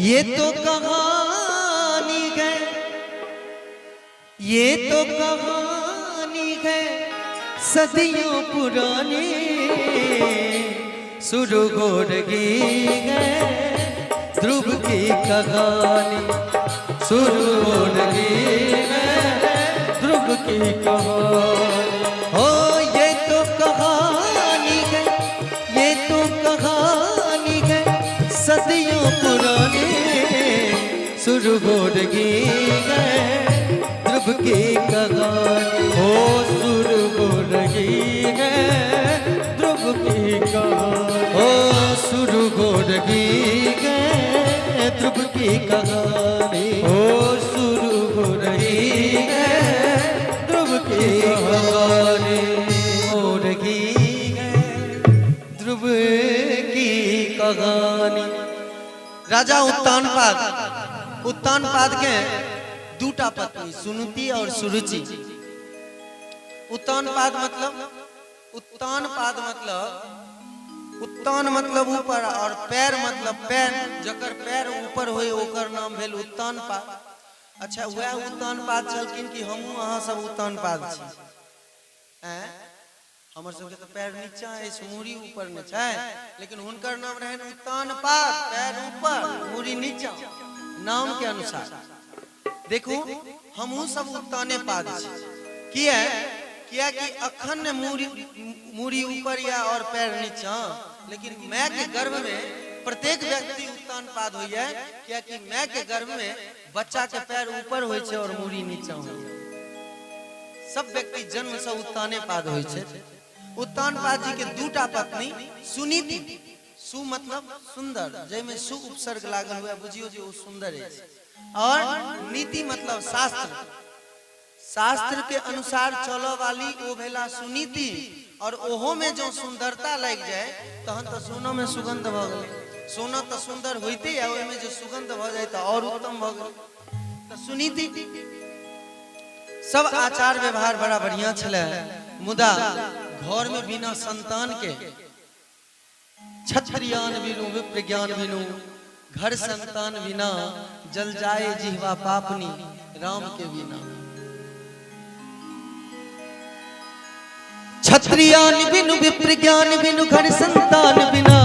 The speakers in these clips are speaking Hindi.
ये तो कहानी है, ये तो कहानी है सदियों पुरानी। शुरू हो रही है ध्रुव की कहानी, शुरू हो रही है ध्रुव की कहानी। हो ये तो कहानी है, ये तो कहानी है सदियों पुरानी। शुरू हो रही है ध्रुव की कहानी, हो शुरू हो रही है ध्रुव की कहानी, हो शुरू हो रही है ध्रुव की कहानी, हो शुरू हो रही है ध्रुव की कहानी, हो रही है ध्रुव की कहानी। राजा उत्तानपाद के दूटा पत्नी सुनीति और सुरुचि। उत्तानपाद उत्तान मतलब ऊपर और पैर मतलब पैर, जकर पैर ऊपर होए ओकर नाम भेल उत्तानपाद। अच्छा वह उत्तानपाद छलखिन कि हमहू अहाँ सब उत्तानपाद छी। हमर सबके तो पैर नीचा है, मुड़ी ऊपर न छै, लेकिन हुनकर नाम रहन उत्तानपाद, पैर ऊपर मुड़ी नीचा, नाम के अनुसार। देखू हमहू सब उत्ताने पाद छी। किया कि अखन मुड़ी ऊपर या और पैर नीचा, लेकिन माय के गर्भ में प्रत्येक व्यक्ति उत्तान पाद हो जाए। क्या कि माय के गर्भ में बच्चा के पैर ऊपर होय छे और मुड़ी नीचा हो। सब व्यक्ति जन्म से उत्ताने पाद होय छे। उत्तान पाद जी के दूटा पत्नी सुनीति, सु मतलब सुंदर, जय में सु उपसर्ग लागल हुआ, बुझियो जे वो सुंदर है। और नीति मतलब शास्त्र, शास्त्र के अनुसार चलो वाली वो भेला सुनीति। और ओहो में जो सुंदरता लग जाए तहन तो सोना में सुगंध भ गए। सोना तो सुंदर होते है, ओहि में जो सुगंध भ जाए तो और उत्तम भ गए। तो सुनीति सब आचार व्यवहार बड़ा बढ़िया छले, मुदा घर में बिना संतान के क्षत्रियान बिनु विप्रज्ञान बिनु, घर संतान बिना जल जाए जिह्वा पापनी राम के बिना। क्षत्रियान बिनु विप्रज्ञान बिनु घर संतान बिना,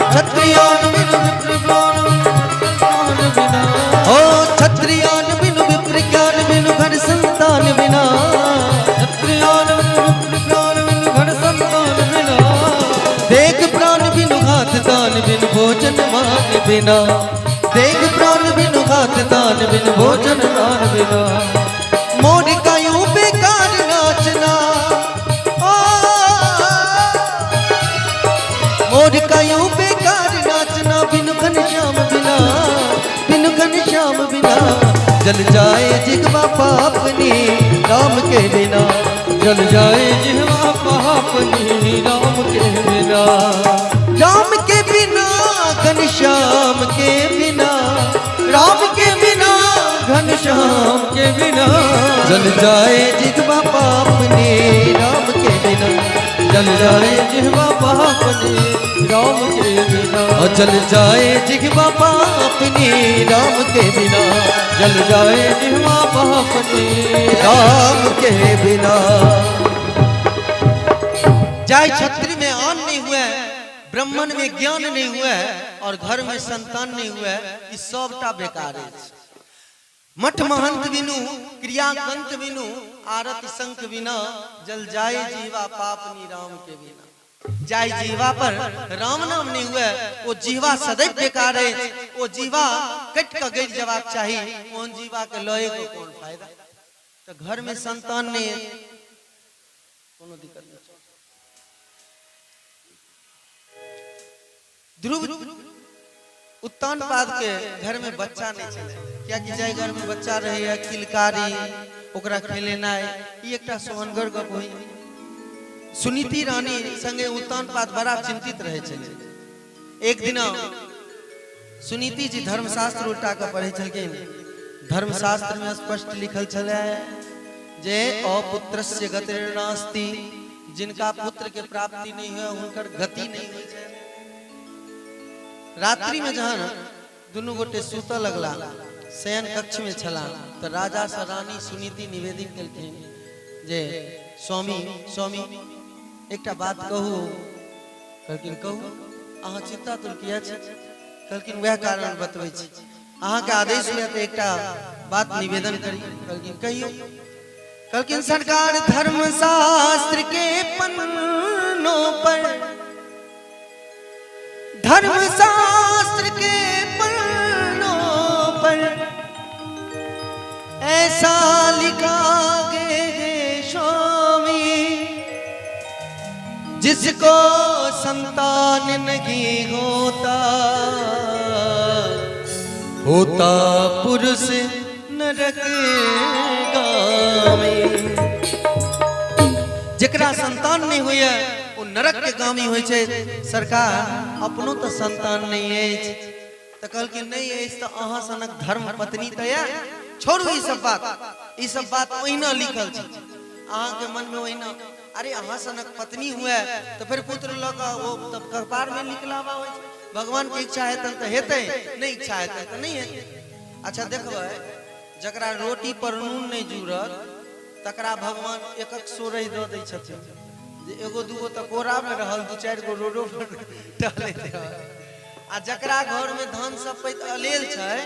क्षत्रियान बिनु विप्रज्ञान बिना, ओ क्षत्रियान बिनु विप्रज्ञान बिनु घर संतान बिना, क्षत्रियान बिनु विप्रज्ञान बिनु घर संतान बिना। देख प्राण बिनु हाथ दान बिनु भोजन मान बिना, देख प्राण बिनु हाथ दान बिनु भोजन मान बिना। मोर कायूं बेकार नाचना, मोर कायूं बेकार नाचना बिनु घनश्याम बिना, बिनु घनश्याम बिना। जल जाए जिह्वा पापनी राम के बिना, जल जाए जिह्वा पापनी राम के बिना। राम के बिना घनश्याम के बिना, राम के बिना घनश्याम के बिना। जल जाए जिह्वा पापनी राम के बिना, जल जाए जिह्वा पापनी राम के बिना। जल जाए जिह्वा पापनी राम के बिना, जल जाए जिह्वा पापनी राम के बिना। जाय छत्री में अन्न नहीं हुआ, ब्राह्मण में ज्ञान नहीं हुआ और घर में संतान नहीं हुआ, इस सबटा बेकार है। मठ महंत बिनु क्रियाकंत बिनु आरत संख बिना, जल जाए जीवा पापनी राम के बिना। जाय जीवा पर राम नाम नहीं हुआ, वो जीवा सदैव बेकार है। वो जीवा कट का गिर जवाब चाहिए, कौन जीवा के लोए को कौन फायदा। तो घर में संतान नहीं है, कोनो दिक्कत नहीं। ध्रुव उत्तानपाद के घर में बच्चा नहीं चले। क्या कि जाय घर में बच्चा रहे है किलकारी ओकरा खेलेना है, ये एकटा सोहनगर गप होई। सुनीति रानी संगे उत्तानपाद बड़ा चिंतित रहे छले। एक दिन सुनीति जी धर्मशास्त्र उल्टा के पढ़े छलखिन। धर्मशास्त्र में स्पष्ट लिखल छले जे अपुत्रस्य गतिर् नास्ति, जिनका पुत्र के प्राप्ति नहीं है उनकर गति नहीं हुई है। रात्रि में जहां दुनू गोटे सुत लगला शयन कक्ष में छला तो राजा से रानी सुनीति निवेदन केलखिन जे स्वामी स्वामी एकटा बात कहू। कहलखिन कहू अहाँ चिंता तो किया छै? कहलखिन वह कारण बतबै छी, अहाँ के आदेश हुए तो एकटा बात निवेदन करी। कहलखिन कहियो। कहलखिन सरकार धर्म शास्त्र के पन्नों पर, धर्म शास्त्र के पन्नों पर ऐसा लिखा गे स्वामी जिसको संतान नहीं होता, होता पुरुष नरक गामी। जेकरा संतान नहीं हुए वो नरक के गामी होय छे। सरकार अपनो तो संतान नहीं है तो कहलखिन नहीं है तो अहाँ सनक धर्म पत्नी तो है, छोड़ू ई सब बात ओहिना लिखल छै अहाँ के मन में ओहिना। अरे अहाँ सनक पत्नी हुए तो फिर पुत्र लग वो तब कपार में लिखलावा होय छै। भगवान के इच्छा है तो हेतै, नहीं इच्छा है तो नहीं हेतै। अच्छा देखबै जकरा रोटी पर नून नहीं जुड़ल तकरा भगवान एक एक सोरई दऽ दै छथिन जे एगो दूगो तो कोरा में रहल, दू चार गो रोडो पर टहलैत रहल। आ जकरा घर में धन संपत्ति अलेल छै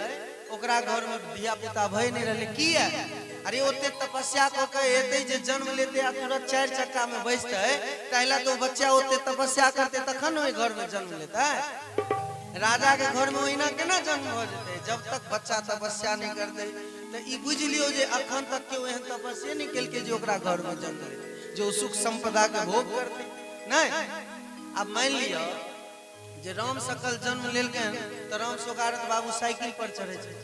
ओकरा घर में धिया पुता भय नहीं रहले। किया? अरे ओते तपस्या क के एते जे जन्म लेते आ तुरंत चार चक्का में बैसते तहला तो बच्चा ओते तपस्या करते तखन ओइ घर में जन्म लेता। राजा के घर में ओहिना केना जन्म भ जेते जब तक बच्चा तपस्या नहीं करते। तो ई बुझ लियो जे अखन तक के ओहन तपस्या नहीं केल के जे ओकरा घर में जन्म ले जो सुख संपदा के भोग करते नहीं। अब मान लियो जे राम सकल जन्म लेलकन तो राम सोगारत बाबू साइकिल पर चढ़े छे।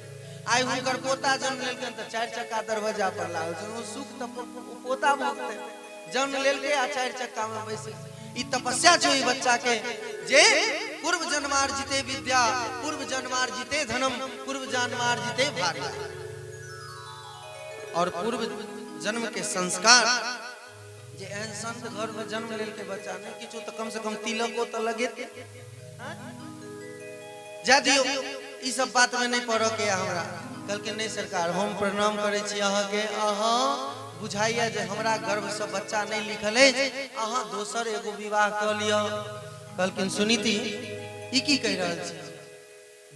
आई हुनकर पोता जन्म लेलकन तो चार चक्का दरवाजा पर लागल छै। वो सुख तो पोता भोगते जन्म लेलके आ चार चक्का में बैसे। ई तपस्या छै ई बच्चा के जे पूर्व जन्मार्जिते विद्या, पूर्व जन्मार्जिते धनम, पूर्व जन्मार्जिते भाग्य। और पूर्व जन्म के संस्कार जे एहन संत घर में जन्म लेल के बच्चा नहीं किछु तो कम से कम तिलको तो लगेते। जा दियो ई सब बात में नहीं पड़ो के हमरा। कल के नहीं सरकार हम प्रणाम करे छी अहाँ के। अहाँ बुझाइया जे हमरा गर्भ से बच्चा नहीं लिखल है, अहाँ दोसर एगो विवाह कर लियो। कहलखिन सुनीति ई की कह रहल छी?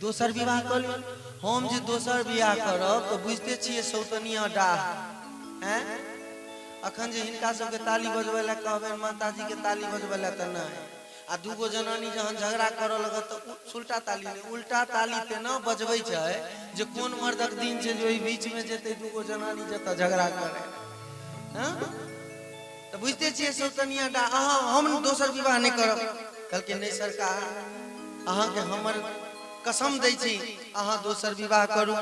दोसर विवाह कर लियो। हम जे दोसर विवाह करब तो बुझते छिए सौतनिया डाह हैं। अखन जे हिनका सबके ताली बजबै ला कहबे माताजी के ताली बजबै ला त नहीं। आ दूगो जनानी जहन झगड़ा करऽ लगत तो उल्टा ताली नहीं, उल्टा ताली ते न बजबै छै जे कोन मर्दक दिन छै जो ई बीच में जेते दूगो जनानी जत झगड़ा करे। हां तो बुझते छिए सौतनिया डा अहाँ हम दोसर विवाह नहीं करब। कहलके नहीं सरकार अहाँ के हमर कसम दै छी अहाँ दोसर विवाह करू।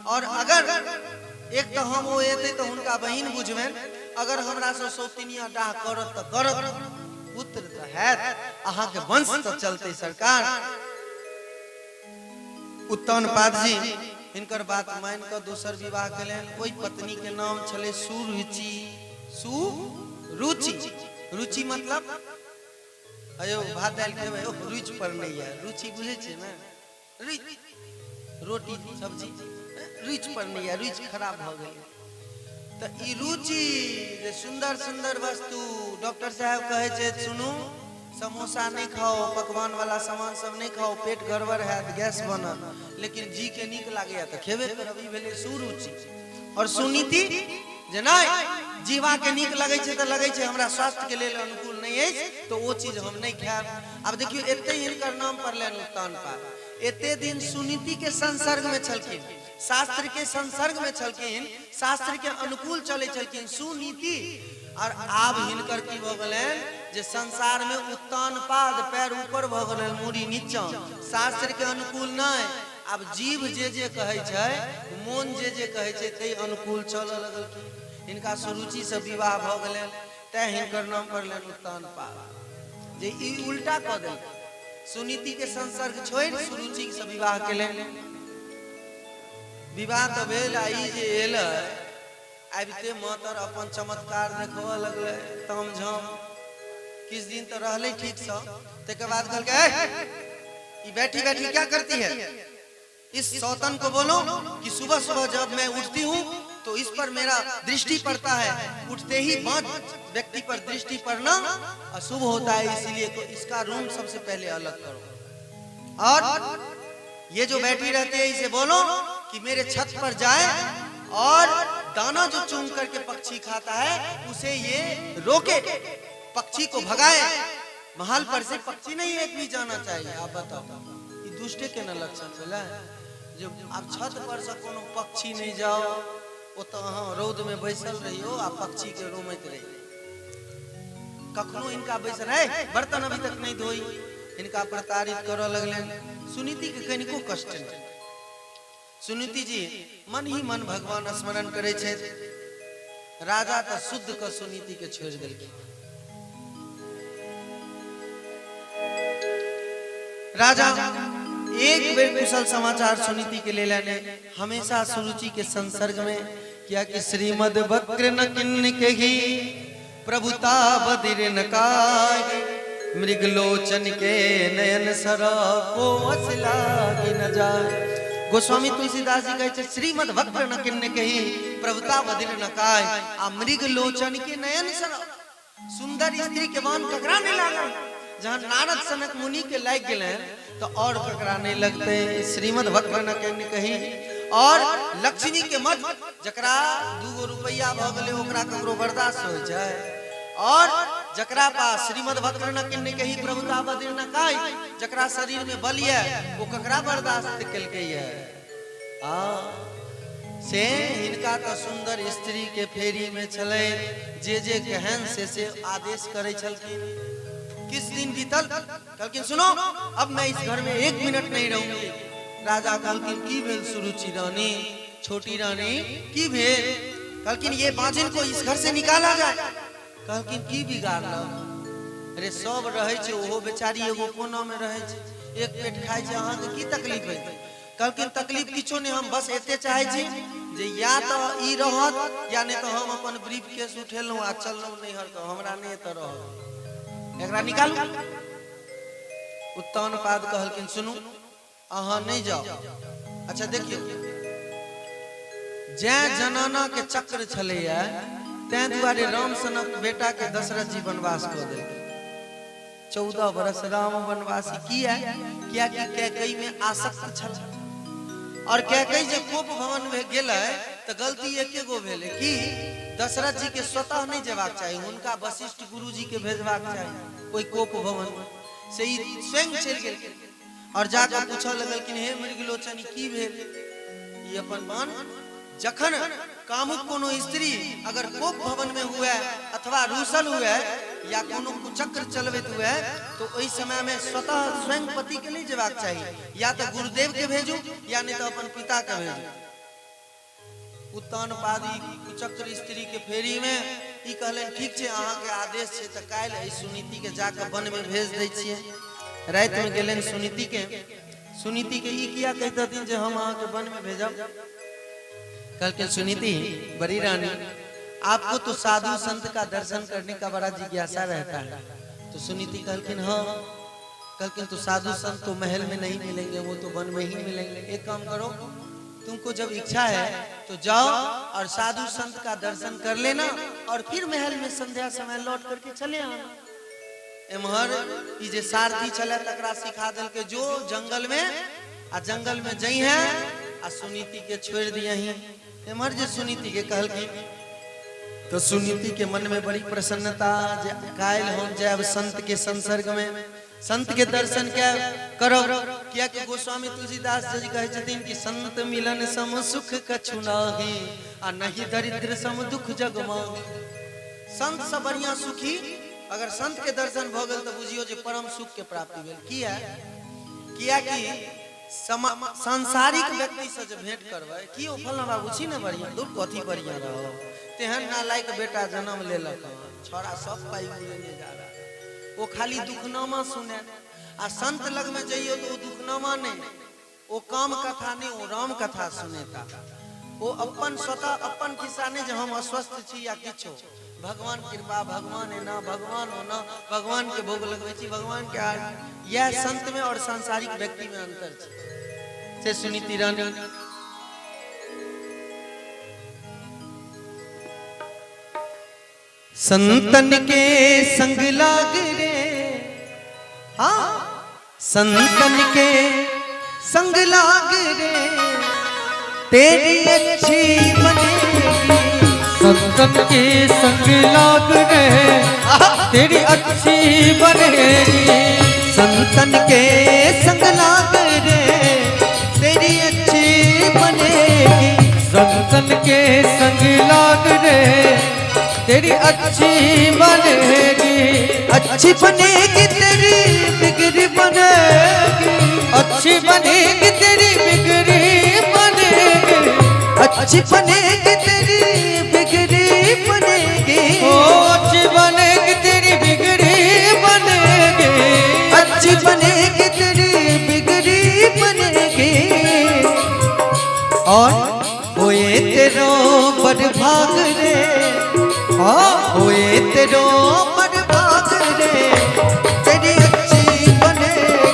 और अगर एक तो हम ओ एते तो हुनका बहिन बुझबेन, अगर हमरा से सौतनिया डाह करत तो करत, पुत्र तो है अहाँ के वंश तो चलते। सरकार उत्तन पाद जी इनकर बात मान कर दोसर विवाह केलन। ओई पत्नी के नाम छले सुरुचि। सुरुचि रुचि मतलब अयो भात दाल खेबै रुचि पर नहीं है। रुचि बुझे छे ना, रोटी सब्जी रुचि पर नहीं है, रुचि खराब भ गई। तो ई रुचि जे सुंदर सुंदर वस्तु डॉक्टर साहब कहे छे सुनू समोसा नहीं खाओ, पकवान वाला सामान सब नहीं खाओ, पेट गड़बड़ है गैस बनल, लेकिन जी के नीक लागे तो खेबे करब। ई भेले सुरुचि। और सुनीति जे नहीं जीवा के नीक लगे छे तो लगे छे हमरा स्वास्थ्य के लिए अनुकूल नहीं है तो वो चीज हम नहीं खाएब। अब देखियो एते हिनकर नाम पड़लन उत्तान पाद। एते दिन सुनीति के संसर्ग में छलखिन, शास्त्र के संसर्ग में छलखिन, शास्त्र के अनुकूल चले छलखिन सुनीति। और आब हिनकर की भ गेलन जे संसार में उत्तान पाद पैर ऊपर भ गेलन मुड़ी नीचा, शास्त्र के अनुकूल नहीं। अब जीव जे कहे छे मन जे कहे छे ते अनुकूल चल लगल। इनका सुरुचि से विवाह भ गेलन तै हिनकर नाम पड़लन उत्तान पाद। जे ई उल्टा क देल सुनीति के संसर्ग छोड़ सुरुचि से विवाह केलन। विवाह तो भेल आई जे एल आबिते मातर अपन चमत्कार देखबा लगले ताम झाम। किस दिन तो रहले ठीक से, ते के बाद कहल के ई बैठी बैठी क्या करती है? इस सौतन को बोलो कि सुबह सुबह जब मैं उठती हूँ तो इस पर मेरा दृष्टि पड़ता है, उठते ही 5 व्यक्ति पर दृष्टि पड़ना अशुभ होता है, इसीलिए तो इसका रूम सबसे पहले अलग करो। और ये जो बैठी रहती है इसे बोलो कि मेरे छत पर जाए और दाना जो चुन करके पक्षी खाता है उसे ये रोके, पक्षी को भगाए। महल पर से पक्षी नहीं एक भी जाना चाहिए। आप बताओ ये दुष्टे के न लक्षण चला जो आप छत पर से कोनो पक्षी नहीं जाओ, वो तो हाँ रौद में बैसल रही हो, आप पक्षी के रोमत रही। कखनो इनका बैसल है, बर्तन अभी तक नहीं धोई, इनका प्रताड़ित करो लगले। सुनीति के कनिको कष्ट नहीं। सुनीति जी मन ही मन भगवान स्मरण करे छे। राजा तो शुद्ध का सुनीति के छोड़ दिल। राजा एक बेर कुशल समाचार सुनीति के ले लेने हमेशा सुरुचि के संसर्ग में किया कि श्रीमद वक्र न किन्न के ही प्रभुता बदिर न काय, मृगलोचन के नयन सरा को असलागी न जाए। गोस्वामी तुलसीदास जी कहते श्रीमद वक्र न किन्न के ही प्रभुता बदिर न काय, आ मृगलोचन के नयन सरा। सुंदर स्त्री के बान ककरा नहीं लागल, जहाँ नारद सनक मुनि के लाग गए तो और ककरा नहीं लगते। श्रीमद वक्र न किन्न कही और लक्ष्मी के मत जकरा 2 रुपया भ गले ओकरा ककरो बर्दाश्त हो जाए, और जकरा पास श्रीमद वक्र न किन्न कही प्रभुता बदिर न काय, जकरा शरीर में बल है वो ककरा बर्दाश्त कलके से इनका तो सुंदर स्त्री के फेरी में चले जे गहन से आदेश करे छलखिन। किस दिन बीतल कहलखिन सुनो अब मैं इस घर में 1 मिनट नहीं रहूंगी। राजा कहलखिन की भेल सुरुचि रानी, छोटी रानी की भेल? कहलखिन ये बाजिन को इस घर से निकाला जाए। कहलखिन की बिगाड़ लो? अरे सब रहे छे, ओहो बेचारी एगो कोना में रहे छे, एक पेट खाए छे, अहाँ के की तकलीफ है? कहलखिन तकलीफ किछो नहीं, हम बस एते चाहे छी जे या तो ई रहत या नहीं तो हम अपन ब्रीफ केस उठेलहुं आ चललहुं नैहर तो हमरा नहीं त रह एकरा निकालू। उत्तानपाद कहलखिन सुनू अहाँ नहीं जाओ। अच्छा देखियो जै जनाना के चक्र छलैया तै दुआरे राम सनक बेटा के दशरथ जी वनवास कर दे। 14 वर्ष राम वनवासी किया क्या कि कैकेयी में आसक्त छल, और कैकेयी जे कोप भवन में गेलै त गलती एके गो भेलै कि दशरथ जी के स्वतः नहीं जेबाक चाहिए, उनका वशिष्ठ गुरु जी के भेजबाक चाहिए कोई कोप भवन से ही स्वयं चल गेल और जाकर पूछा लगल कि हे मृगलोचन की भेल? ये अपन मान जखन कामुक कोनो स्त्री अगर कोप भवन में हुआ अथवा रूसल हुआ या कोनो कुचक्र चलवित हुआ तो इस समय में स्वतः स्वयं पति के लिए जेबाक चाहिए, या तो गुरुदेव के भेजू या नहीं तो अपन पिता के भेजू। उत्तानपादी कुचक्र स्त्री के फेरी में ई कहले ठीक छे अहाँ के आदेश छे त काल ई सुनीति के जाकर वन में भेज दै छिए। रात में गेलन सुनीति के ई किया कहते दिन जे हम अहाँ के वन में भेजब। कल के सुनीति बड़ी रानी आपको तो साधु संत का दर्शन करने का बड़ा जिज्ञासा रहता है। तो सुनीति कहलखिन हाँ। कहलखिन तो साधु संत तो महल में नहीं मिलेंगे, वो तो वन में ही मिलेंगे। एक काम करो तुमको जब इच्छा है तो जाओ और साधु संत का दर्शन कर लेना और फिर महल में संध्या समय लौट करके चले आना। एमहर ई जे सारथी चले तकरा सिखा दल के जो जंगल में जई है आ सुनीति के छोड़ दिया ही। एमहर जे सुनीति के कहलखिन तो सुनीति के मन में बड़ी प्रसन्नता जे कायल हम जाब संत के संसर्ग में, संत के दर्शन क्या करब। क्या कि गोस्वामी तुलसीदास जी कहे छथिन कि संत मिलन सम सुख कछु नाही आ नहीं दरिद्र सम दुख जग माही। संत से बढ़िया सुखी अगर संत के दर्शन भ गेल तो बुझियो जे परम सुख के प्राप्ति भेल। किया कि सांसारिक व्यक्ति से जो भेंट करबै कि ओ फलना बाबू छी न बढ़िया दूर कथी बढ़िया रहो तेहन नालायक बेटा जन्म लेलक, छोरा सब पाई लेने जा रहा, वो खाली दुखनामा सुने। आ संत लग में जाइयो तो दुखनामा नहीं, वो काम कथा नहीं, वो राम कथा सुनेता। वो अपन स्वतः अपन किस्सा नहीं जो हम अस्वस्थ छी या किछो, भगवान कृपा, भगवान है ना, भगवान हो ना, भगवान के भोग लगवे छी, भगवान के आर। यह संत में और सांसारिक व्यक्ति में अंतर है। से सुनीति रानी संतन के संग लाग रे, हाँ संतन के संग लाग रे, तेरी अच्छी बनेगी। संतन के संग लाग रे, तेरी अच्छी बनेगी। संतन के संग लाग रे, तेरी अच्छी बनेगी। संतन के संग लाग रे, तेरी अच्छी बनेगी। अच्छी बनेगी तेरी बिगड़ी बनेगी। अच्छी बनेगी तेरी बिगड़ी बनेगी। अच्छी बनेगी तेरी बिगड़ी बनेगी। ओ अच्छी बनेगी तेरी बिगड़ी बनेगी। अच्छी बनेगी तेरी बिगड़ी बनेगी। और होए तेरो बड़ भाग रे, होए तेरो बड़ भाग रे, तेरी अच्छी बनेगी।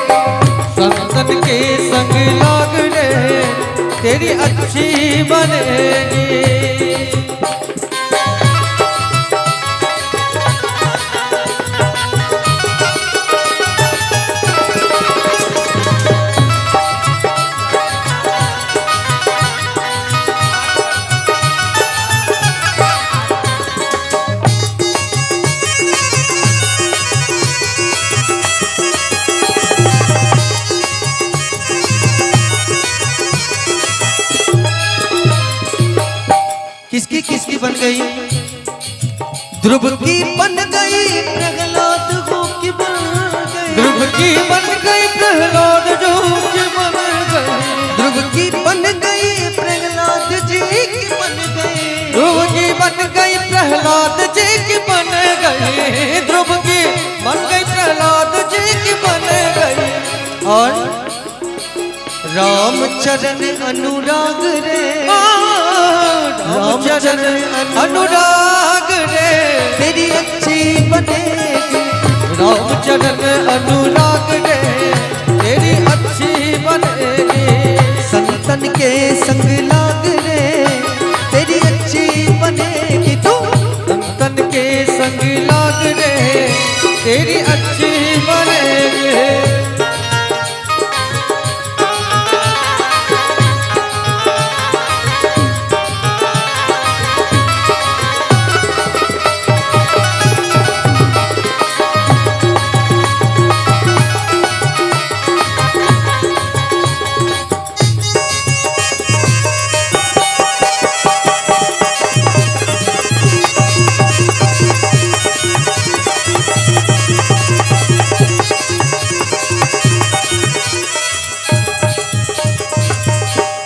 संतन के संग लाग रे, तेरी अच्छी बनेगी। किसकी किसकी बन गई? ध्रुव की बन गई, प्रहलाद को की बन गई। ध्रुव की बन गई, प्रहलाद जो की बन गई। ध्रुव की बन गई, प्रहलाद जी की बन गई। ध्रुव की बन गई, प्रहलाद जी की बन गई। ध्रुव की बन गई, प्रहलाद जी की बन गई। और रामचरण अनुराग रे, रामचरण अनुराग रे, तेरी अच्छी बनेगी। रामचरण अनुराग रे, तेरी अच्छी बनेगी। संतन के संग लाग रे, तेरी अच्छी बनेगी। तू संतन के संग लाग रे, तेरी अच्छी बनेगी।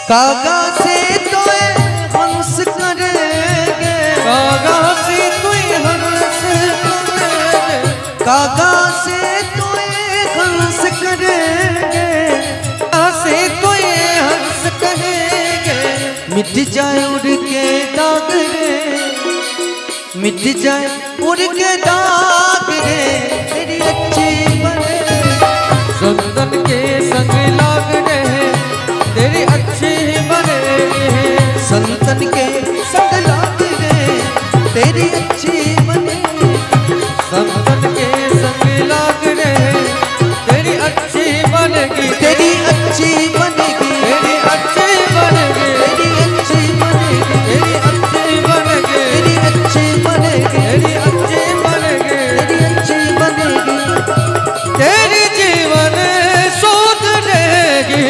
कागा से तो हंस करेंगे। कागा से तू हंस करेंगे। कागा से तो हंस करेंगे। से तो हंस कहेंगे। मिट जाए उड़ के दाग रे, मिट जाए उड़ के दाग रे, तेरी अच्छी बने। संतन के संग लाग रे, तेरी अच्छी बनेगी। संतन के संग लाग रे, तेरी अच्छी बनेगी। संतन के संग लाग रे, तेरी अच्छी बनेगी। तेरी अच्छी बनेगी। तेरी अच्छी बनेगी। तेरी अच्छी बनेगी। तेरी अच्छी बनेगी। तेरी अच्छी बनेगी। तेरी अच्छी बनेगी। तेरी अच्छी बनेगी। तेरी जीवन सुधरेगी।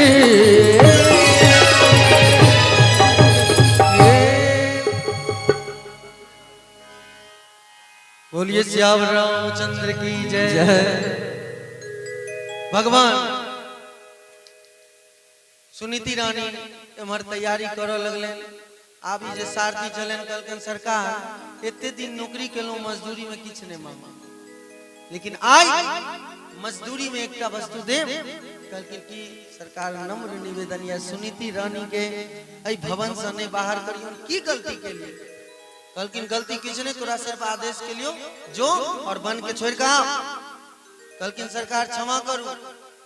बोलिए श्याम रामचंद्र की जय। भगवान सुनीति रानी हमार तैयारी करो लगले। आप जे सारथी चलन कलकन सरकार एते दिन नौकरी केलो, मजदूरी में किछ नहीं मांगा, लेकिन आज मजदूरी में एकटा वस्तु दे कलकन की सरकार नम्र निवेदन या सुनीति रानी के आई भवन से नहीं बाहर करियो। की गलती के लिए कलकिन गलती किसने? तोरा सिर्फ आदेश के लिए जो और बन के छोड़ कहा कलकिन सरकार क्षमा करू।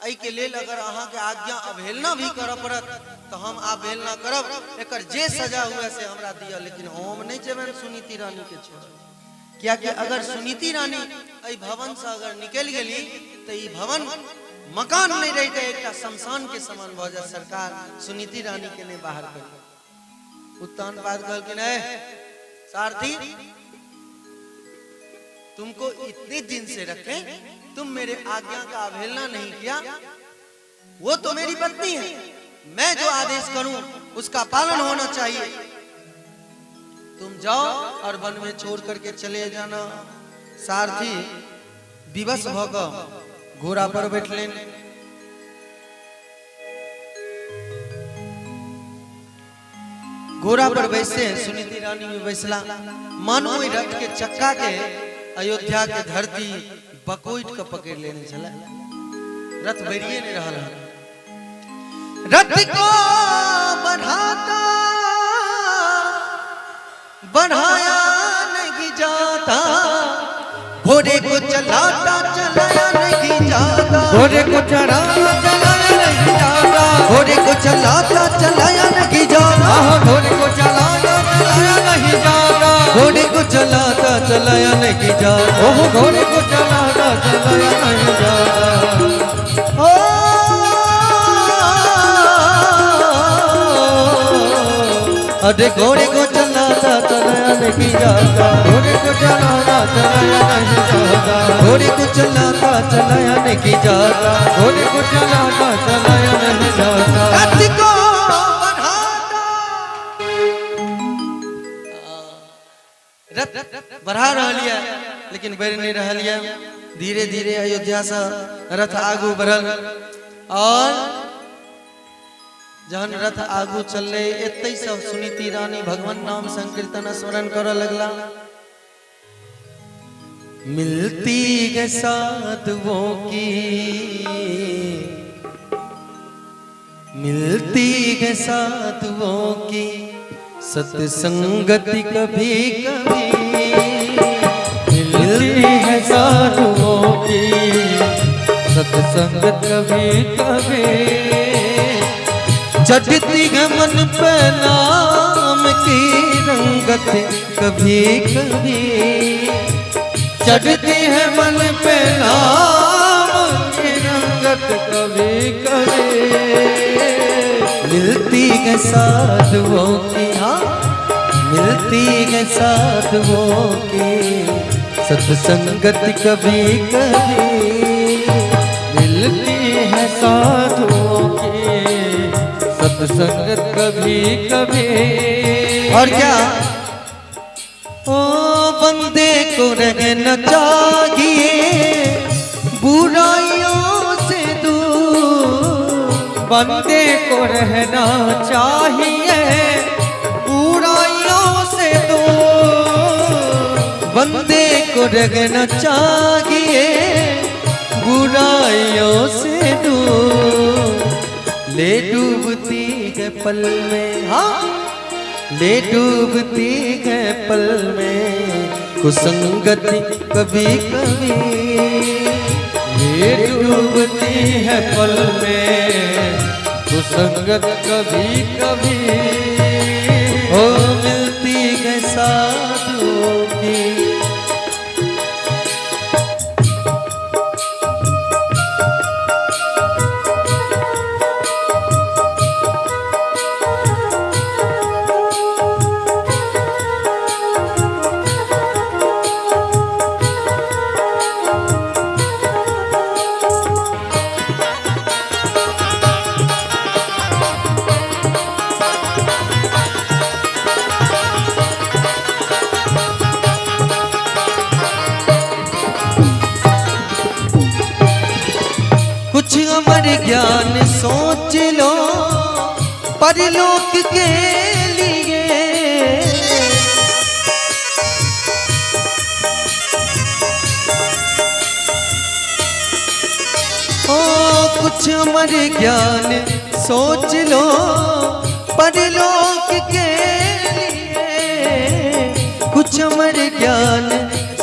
आई के लेल अगर अहाँ के आज्ञा अवहेलना भी कर पड़त तो हम अवहेलना करब। एकर जे सजा हुए से हमरा दिया, लेकिन हम नहीं जेबन सुनीति रानी के छोड़। क्या कि अगर सुनीति रानी आई भवन से अगर निकल गेली तो ई भवन मकान नहीं रहते, एक शमशान के समान भ जाए। सरकार सुनीति रानी के ने बाहर कर उत्तान बात कहल कि नहीं सारथी, तुमको इतने दिन से रखे, तुम मेरे आज्ञा का अवहेलना नहीं किया। वो तो मेरी पत्नी है, मैं जो आदेश करूं उसका पालन होना चाहिए। तुम जाओ और वन में छोड़ करके चले जाना। सारथी विवश होकर घोड़ा पर बैठले। घोड़ा पर बैसे सुनीति रानी में बैसला। मानो रथ के चक्का के अयोध्या के धरती बकोइट का पकड़ लेने चला। रथ बढ़िए नहीं रहा। रथ को बढ़ाता बढ़ाया नहीं जाता, घोड़े को चलाता चलाया नहीं जाता। घोड़े को चढ़ाया चलाया नहीं जाता, घोड़े को चलाता चलाया नहीं जाता। घोड़े को चलाया चलाया नहीं जाता, घोड़े को चलाता चलाया नहीं जाता। ओह घोड़े को चलाया चलाया नहीं जाता। अरे घोड़े को चलाता चलाया नहीं जाता, घोड़े को चलाया चलाया नहीं जाता, घोड़े को चलाता चलाया नहीं जाता। घोड़े को चलाया चलाया नहीं जाता। रथ को बढ़ाता, रथ बढ़ा रहा लेकिन बढ़ नहीं रहा। धीरे धीरे अयोध्या से रथ आगू बढ़ल और जहन रथ आगू चल एत सब सुनीति रानी भगवान नाम संकीर्तन स्मरण कर लगला। मिलती है साधुओं की, मिलती है साधुओं की सत्संगति कभी कभी, मिलती है साधुओं की सत्संगत कभी कभी। चढ़ती है मन पे नाम की रंगत कभी कभी, चढ़ती है मन पे नाम की रंगत कभी कभी। मिलती है साधुओं की, हाँ मिलती है साधुओं की सत्संगत कभी कभी। मिलती है साधुओं की सत्संगत कभी कभी। और क्या ओ बंदे को रहना चाहिए बुराइयों से दूर, बंदे को रहना चाहिए बुराइयों से दूर, बंदे को रहना चाहिए बुराइयों से दूर। ले डूबती है पल में, हाँ ले डूबती है पल में कुसंगति कभी कभी। ले डूबती है पल में कुसंगत कभी कभी। ओ मिलती है साधुओं की, कुछ अमर ज्ञान सोच लो परलोक के लिए। ओ कुछ अमर ज्ञान सोच लो परलोक के लिए। कुछ अमर ज्ञान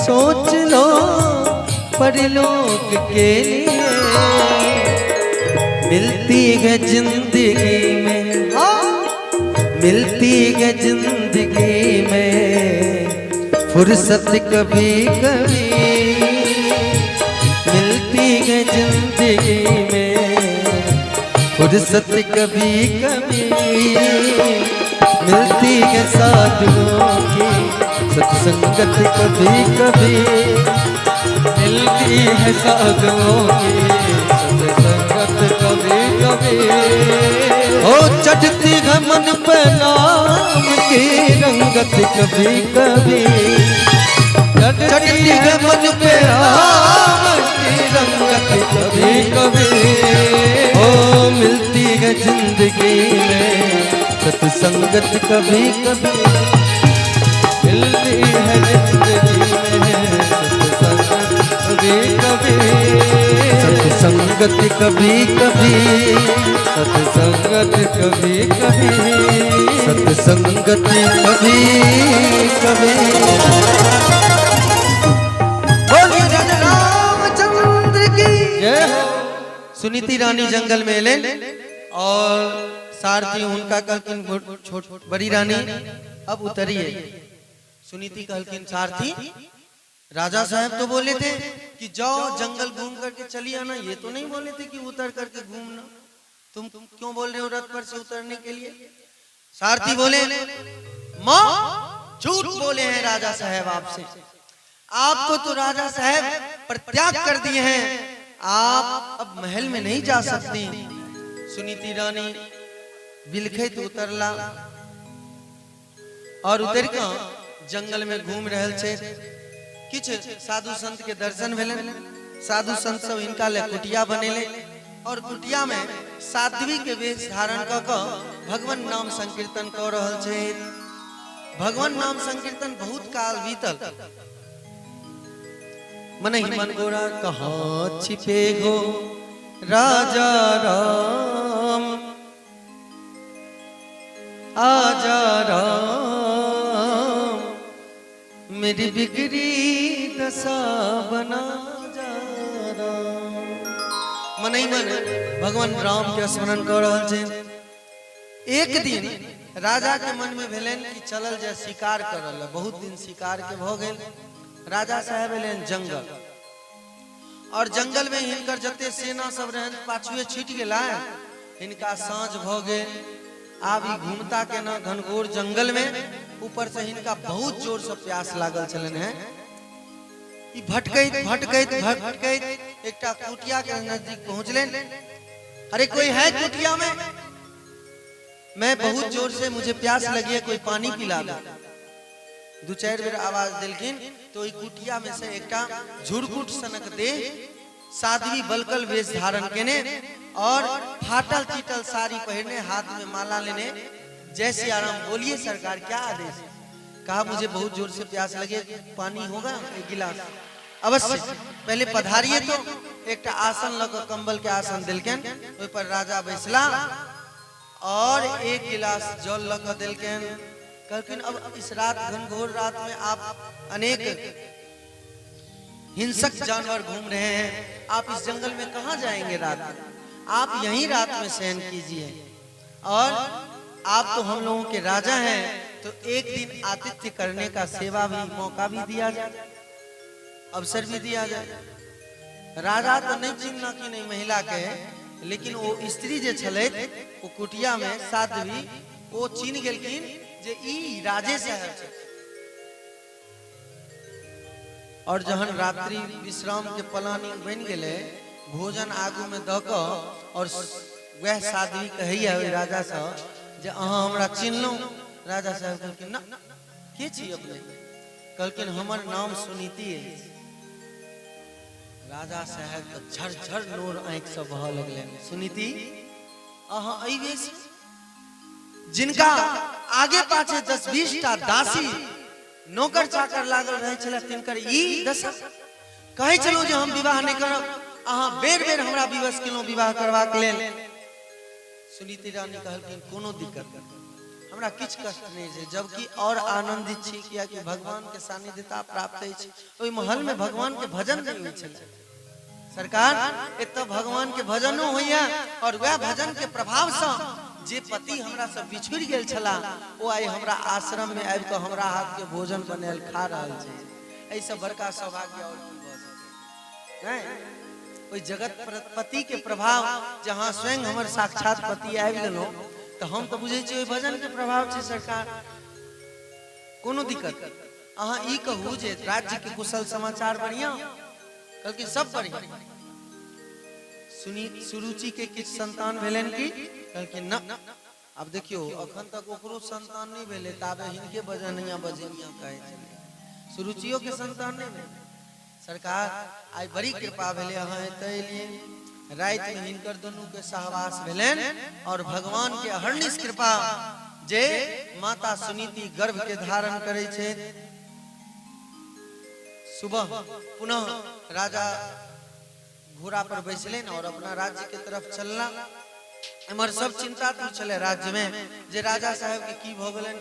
सोच लो परलोक के लिए। मिलती है जिंदगी में, मिलती है जिंदगी में फुर्सत कभी कभी, मिलती है जिंदगी में फुर्सत कभी कभी, मिलती है साधुओं की सत्संगत कभी कभी, मिलती है साधुओं की सत्संगत कभी कभी। ओ चढ़ती है मन पे नाम की रंगत कभी कभी, चढ़ती है मन पे नाम की रंगत कभी कभी। ओ मिलती है जिंदगी में सत्संगत कभी कभी, मिलती है जिंदगी में सत्संगत कभी कभी, सत्संगत कभी कभी, सत्संगत कभी कभी, सत्संगत कभी कभी। बोलिए राजा रामचंद्र की जय हो। सुनीति रानी जंगल में ले और सारथी उनका कहलकिन छोट बड़ी रानी अब उतरिए। सुनीति कहलकिन सारथी राजा साहब तो बोले थे कि जाओ जंगल घूम करके चली आना, ये तो नहीं बोले थे कि उतर करके घूमना, तुम क्यों बोल रहे हो रथ पर से उतरने के लिए? सारथी बोले माँ झूठ बोले हैं राजा साहब आपसे, आपको तो राजा साहब परित्याग कर दिए हैं, आप अब महल में नहीं जा सकती। सुनीति रानी बिलखित उतरला और उतर के जंगल में घूम रहल छे। किछ साधु संत के दर्शन भेलन, साधु संत सब इनका ले कुटिया बनेले और कुटिया में साध्वी के वेश धारण क के भगवान नाम संकीर्तन कर रहल छे। भगवान नाम संकीर्तन बहुत काल बीतल। मनहि मन गोरा कहाँ छिपे हो राजा राम, आजा राम मेरी बिगड़ी दशा बना जा राम। मनई मन भगवान राम के स्मरण कर रहल छे। एक दिन राजा के मन में भेलन कि चलल जाए शिकार करल, बहुत दिन शिकार के भ गेल। राजा साहब एलन जंगल और जंगल में हिनकर जते सेना सब रहन पाछुए छीट गेला। इनका सांझ भ गेल, आब ई घूमता के ना घनघोर जंगल में, ऊपर से इनका बहुत जोर से प्यास लागल चलन है। ई भटकैत भटकैत भटकैत एकटा कुटिया के नजदीक पहुंचले। अरे कोई है कुटिया में? मैं बहुत जोर से मुझे प्यास लगी है, कोई पानी पिला दो। दो चार बेर आवाज दिलखिन तो ई कुटिया में से एकटा झुरकुट सनक दे साध्वी बलकल वेश धारण केने और फाटल चीटल साड़ी पहने, हाथ में माला लेने। जय श्री राम, बोलिए सरकार क्या आदेश? कहा मुझे बहुत जोर से प्यास लगे, पानी होगा एक गिलास? अवश्य, पहले पधारिए। तो एक आसन लगा, कंबल के आसन दिलकन, ओइ पर राजा बैसला और एक गिलास जल लगा दिलकन। कहलकिन अब इस रात घनघोर रात में आप अनेक हिंसक जानवर घूम रहे हैं, आप इस जंगल में कहां जाएंगे रात में? आप यहीं रात में शयन कीजिए और आप तो हम लोगों के राजा हैं, तो एक दिन आतिथ्य करने का सेवा भी मौका भी दिया जाए, अवसर भी दिया जाए। राजा तो नहीं चिन्हना कि नहीं महिला के, लेकिन वो स्त्री जे छले वो कुटिया में साध्वी वो चिन्ह गेलखिन जे ई राजे साहब छे। और जहन रात्रि विश्राम के प्लानिंग बन गेले, भोजन आगू में द क और वह साध्वी कहैया राजा साहब जे अहाँ हमरा चिन्हलौ? राजा साहब कहलखिन ना, के छी अपने? कहलखिन हमर नाम सुनीति है। राजा साहब तो झरझर नोर आंख से बह लगले। सुनीति अहाँ एहि वेश, जिनका आगे पाछे 10-20 टा दासी नौकर चाकर लागल रहे छले, तिनकर ई दशा। कहे चलो जे हम विवाह नहीं करब, अहाँ बेर बेर हमरा विवश केलौ विवाह करबाक लेल। सुनीति रानी कहलखिन कोनो दिक्कत नहीं, हमरा किछ कष्ट नहीं है, जबकि और आनंदित छी किया कि भगवान के सानिध्यता प्राप्त है। ओइ महल में भगवान के भजन नहीं होय छले, सरकार एक तो भगवान के भजनो होइया और वह भजन के प्रभाव से जे पति हमरा सब बिछुड़ गेल छला ओ आइ हमरा आश्रम में आबि के हमरा हाथ के भोजन बनायल खा रहल छै। ऐ सब बड़का सौभाग्य और की भ सके नहीं। ओइ जगत पति के प्रभाव जहां स्वयं हमर साक्षात पति आबि गेलो तो हम तो बुझे छी ओइ भजन के प्रभाव छै। सरकार कोनो दिक्कत अहाँ ई कहू जे राज्य के कुशल समाचार बढ़िया कल की सब बढ़िया सुनी सुरुचि के किछ संतान भेलन की कल की न। अब देखियो अखन तक ओकरो संतान नहीं भेले ताबे हिनके बजनिया बजनिया कहे छले सुरुचियो के संतान नहीं भेले। सरकार आई बड़ी कृपा भेले अहाँ एते लिए रात में हिनकर दोनों के सहवास भेलन और भगवान के अहर्निश कृपा जे माता सुनीति गर्भ के धारण करे छे। सुबह पुनः राजा घोड़ा पर बैसले और अपना राज्य के तरफ चलना। एमर सब चिंता तो चले राज्य में जे राजा साहब के की भ गेलन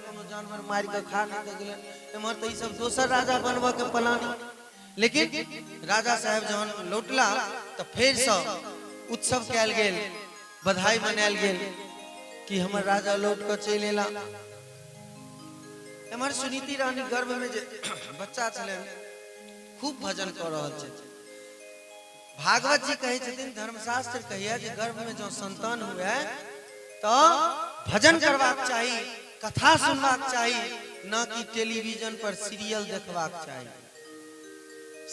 कोनो जानवर मार के खा नहीं दे गेलन। एमर तो ई सब दोसर राजा बनवा के प्लान। लेकिन राजा साहब जहन लौटला तो फिर से उत्सव कैल गेल बधाई मनायल गेल कि हमर राजा लौट के चल एला। एमर सुनीति रानी गर्भ में जे बच्चा छले खूब भजन कर रहल छे। भागवत जी कहे छथिन धर्मशास्त्र कहिया जे गर्भ में जो संतान हुए तो भजन करवाक चाहिए कथा सुनवाक चाहिए न कि टेलीविजन पर सीरियल देखवाक चाहिए।